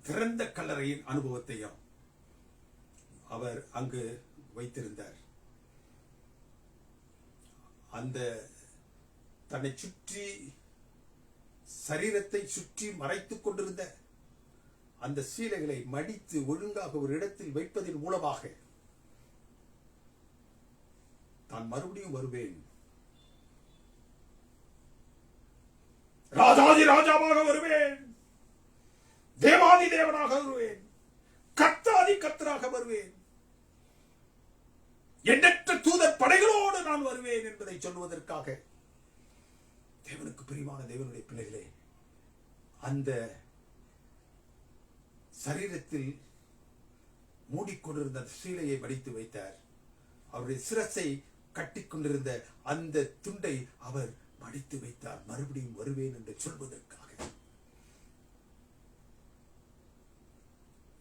திறந்த கல்லறையின் அனுபவத்தையும் அவர் அங்கு வைத்திருந்தார். அந்த தன்னை சுற்றி சரீரத்தை சுற்றி மறைத்துக் கொண்டிருந்த அந்த சீலைகளை மடித்து ஒழுங்காக ஒரு இடத்தில் வைப்பதன் மூலமாக நான் மறுபடியும் வருவேன், ராஜாதி ராஜாவாக வருவேன், தேவாதி தேவனாக வருவேன், கர்த்தாதி கர்த்தராக வருவேன், எண்ணற்ற தூதர் படைகளோடு நான் வருவேன் என்பதை சொல்வதற்காக. தேவனுக்கு பிரியமான தேவனுடைய பிள்ளைகளே, அந்த சரீரத்தில் மூடிக்கொண்டிருந்த சீலையை மடித்து வைத்தார். அவருடைய சிரசை கட்டிக்கொண்டிருந்த அந்த துண்டை அவர் மடித்து வைத்தார், மறுபடியும் வருவேன் என்று சொல்வதற்காக.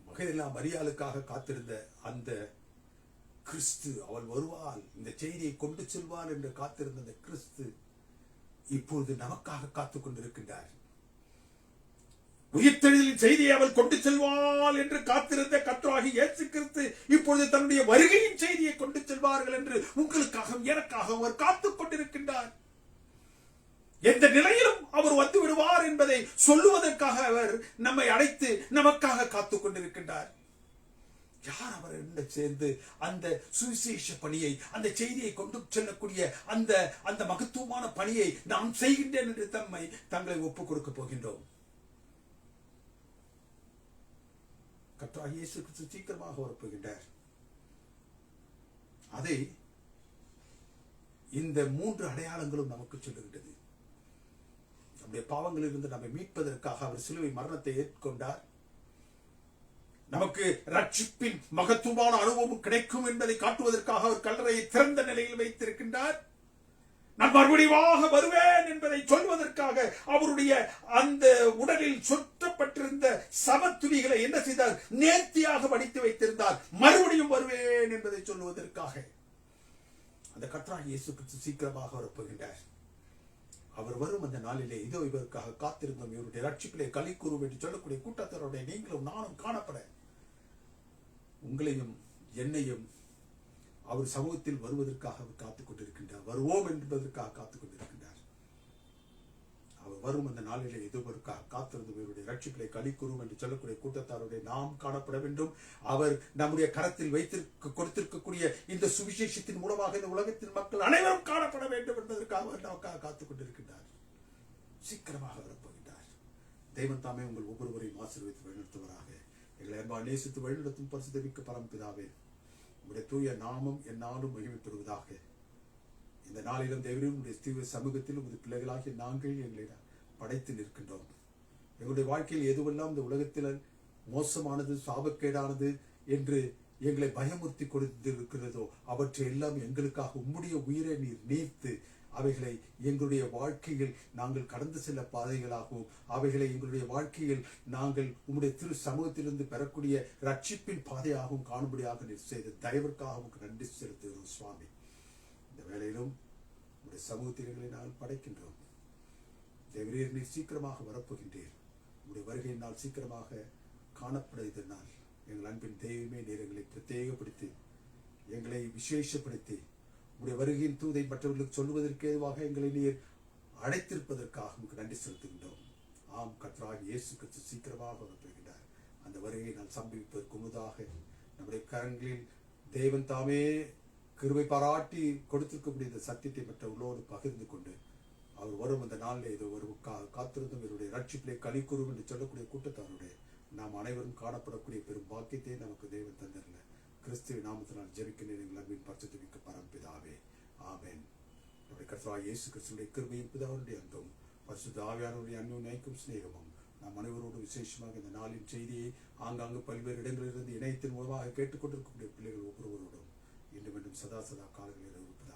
மகதலேனா மரியாளுக்காக காத்திருந்த அந்த கிறிஸ்து, அவள் வருவாள், இந்த செய்தியை கொண்டு செல்வாள் என்று காத்திருந்த அந்த கிறிஸ்து இப்பொழுது நமக்காக காத்துக் கொண்டிருக்கின்றார். உயிர்த்தெழுதலின் செய்தியை அவள் கொண்டு செல்வாள் என்று காத்திருந்த கர்த்தராகிய இயேசு கிறிஸ்து இப்பொழுது தன்னுடைய வருகையின் செய்தியை கொண்டு செல்வார்கள் என்று உங்களுக்காகவும் எனக்காகவும் அவர் காத்துக் கொண்டிருக்கின்றார். எந்த நிலையிலும் அவர் வந்து விடுவார் என்பதை சொல்லுவதற்காக அவர் நம்மை அழைத்து நமக்காக காத்துக் கொண்டிருக்கின்றார். யார் அவர் சேர்ந்து அந்த சுவிசேஷ பணியை, அந்த செய்தியை கொண்டு செல்லக்கூடிய அந்த மகத்துவமான பணியை நாம் செய்கின்றேன் என்று தங்களை ஒப்புக் கொடுக்க போகின்றோம். கர்த்தராகிய இயேசு கிறிஸ்து சீக்கிரமாக வரப்போகின்றார். அதை இந்த 3 அடையாளங்களும் நமக்கு சொல்லுகின்றது. நம்முடைய பாவங்களிலிருந்து நம்மை மீட்பதற்காக அவர் சிலுவை மரணத்தை ஏற்றுக்கொண்டார். நமக்கு ரட்சிப்பின் மகத்துவமான அனுபவம் கிடைக்கும் என்பதை காட்டுவதற்காக அவர் கல்லறையை திறந்த நிலையில் வைத்திருக்கின்றார். நான் மறுபடியும் வருவேன் என்பதை சொல்வதற்காக அவருடைய அந்த உடலில் சுற்றப்பட்டிருந்த சவத்துணிகளை என்ன செய்தார்? நேர்த்தியாக வடித்து வைத்திருந்தார். மறுபடியும் வருவேன் என்பதை சொல்லுவதற்காக அந்த கர்த்தராகிய இயேசு கிறிஸ்து சீக்கிரமாக வரப்போகின்றார். அவர் வரும் அந்த நாளிலே இதோ இவருக்காக காத்திருந்தோம், இவருடைய ரட்சிப்பிலே களி கூறும் என்று சொல்லக்கூடிய கூட்டத்தாரோட நீங்களும் நானும் காணப்பட உங்களையும் என்னையும் அவர் சமூகத்தில் வருவதற்காக அவர் காத்துக் கொண்டிருக்கின்றார். வருவோம் என்பதற்காக காத்துக் கொண்டிருக்கின்றார். அவர் வரும் அந்த நாளிலே எதிர்வருக்காக காத்திருந்தோம், இவருடைய ரட்சிப்பிலே களி கூறும் என்று சொல்லக்கூடிய கூட்டத்தாருடைய நாம் காணப்பட வேண்டும். அவர் நம்முடைய கரத்தில் கொடுத்திருக்கக்கூடிய இந்த சுவிசேஷத்தின் மூலமாக இந்த உலகத்தின் மக்கள் அனைவரும் காணப்பட வேண்டும் என்பதற்காக அவர் நமக்காக காத்துக் கொண்டிருக்கின்றார். சீக்கிரமாக வரப்போகின்றார். தெய்வம் தாமே உங்கள் ஒவ்வொருவரையும் ஆசீர்வதித்து வழிநடத்துவராக. எங்களை அன்பால் நேசித்து வழிநடத்தும் பரிசுத்தமிக்க பரமபிதாவே, உங்களுடைய தூய நாமம் எந்நாளும் மகிமைப்படுவதாக. இந்த நாளிலும் தேவரீர் உங்களுடைய தீவிர சமூகத்தில் உங்களுடைய பிள்ளைகளாகிய நாங்கள் எங்களை படைத்து நிற்கின்றோம். எங்களுடைய வாழ்க்கையில் எதுவெல்லாம் இந்த உலகத்தில் மோசமானது, சாபக்கேடானது என்று எங்களை பயமுறுத்தி கொடுத்திருக்கிறதோ அவற்றை எல்லாம் எங்களுக்காக உம்முடைய உயிரை நீர் நீர்த்து அவைகளை எங்களுடைய வாழ்க்கையில் நாங்கள் கடந்து செல்ல பாதைகளாகவும், அவைகளை எங்களுடைய வாழ்க்கையில் நாங்கள் உம்முடைய திரு சமூகத்திலிருந்து பெறக்கூடிய ரட்சிப்பின் பாதையாகவும் காணும்படியாக நீர் செய்த தயவிற்காக நன்றி செலுத்துகிறோம் சுவாமி. இந்த வேளையிலும் உங்களுடைய சமூகத்தில் எங்களை நாங்கள் படைக்கின்றோம். தேவரீர் நீர் சீக்கிரமாக வரப்போகின்றீர். உங்களுடைய வருகை நாள் சீக்கிரமாக காணப்பட இதனால் எங்கள் அன்பின் தெய்வமே நீர் எங்களை பிரத்யேகப்படுத்தி எங்களை விசேஷப்படுத்தி உடைய வருகையின் தூதை மற்றவர்களுக்கு சொல்லுவதற்கு ஏதுவாக எங்களை நீர் அழைத்திருப்பதற்காக உங்களுக்கு நன்றி செலுத்துகின்றோம். ஆம், கர்த்தராகிய இயேசு கிறிஸ்து சீக்கிரமாக வரப்போகின்றார். அந்த வருகையை நான் சம்பவிப்பதற்கு முன்னதாக நம்முடைய கரங்களில் தேவன் தாமே கிருபை பாராட்டி கொடுத்திருக்கக்கூடிய இந்த சத்தியத்தை மற்றவர்களோடு பகிர்ந்து கொண்டு அவர் வரும் அந்த நாளில் இது ஒரு காத்திருந்தும் இவருடைய ரட்சிப்பிலே களி கூறும் என்று சொல்லக்கூடிய கூட்டத்தாருடைய நாம் அனைவரும் காணப்படக்கூடிய பெரும் பாக்கியத்தை நமக்கு தேவன் தந்தரல. கிறிஸ்துவ நாமத்தினால் ஜெபிக்கிறேன் எங்கள் அன்பின் பரிசுத்தமிக்க பரமபிதாவே, ஆமென். நம்முடைய கர்த்தராகிய இயேசு கிறிஸ்துவின் கிருபையும் பிதாவுடைய அன்பும் பரிசுத்த ஆவியானவருடைய அன்யோன்யம் சிநேகமும் நாம் அனைவரோடு விசேஷமாக இந்த நாளின் செய்தியை ஆங்காங்கு பல்வேறு இடங்களிலிருந்து இணையத்தின் மூலமாக கேட்டுக்கொண்டிருக்கக்கூடிய பிள்ளைகள் ஒவ்வொருவரோடும் இன்னும் சதா காலங்களில் இருப்பதாக.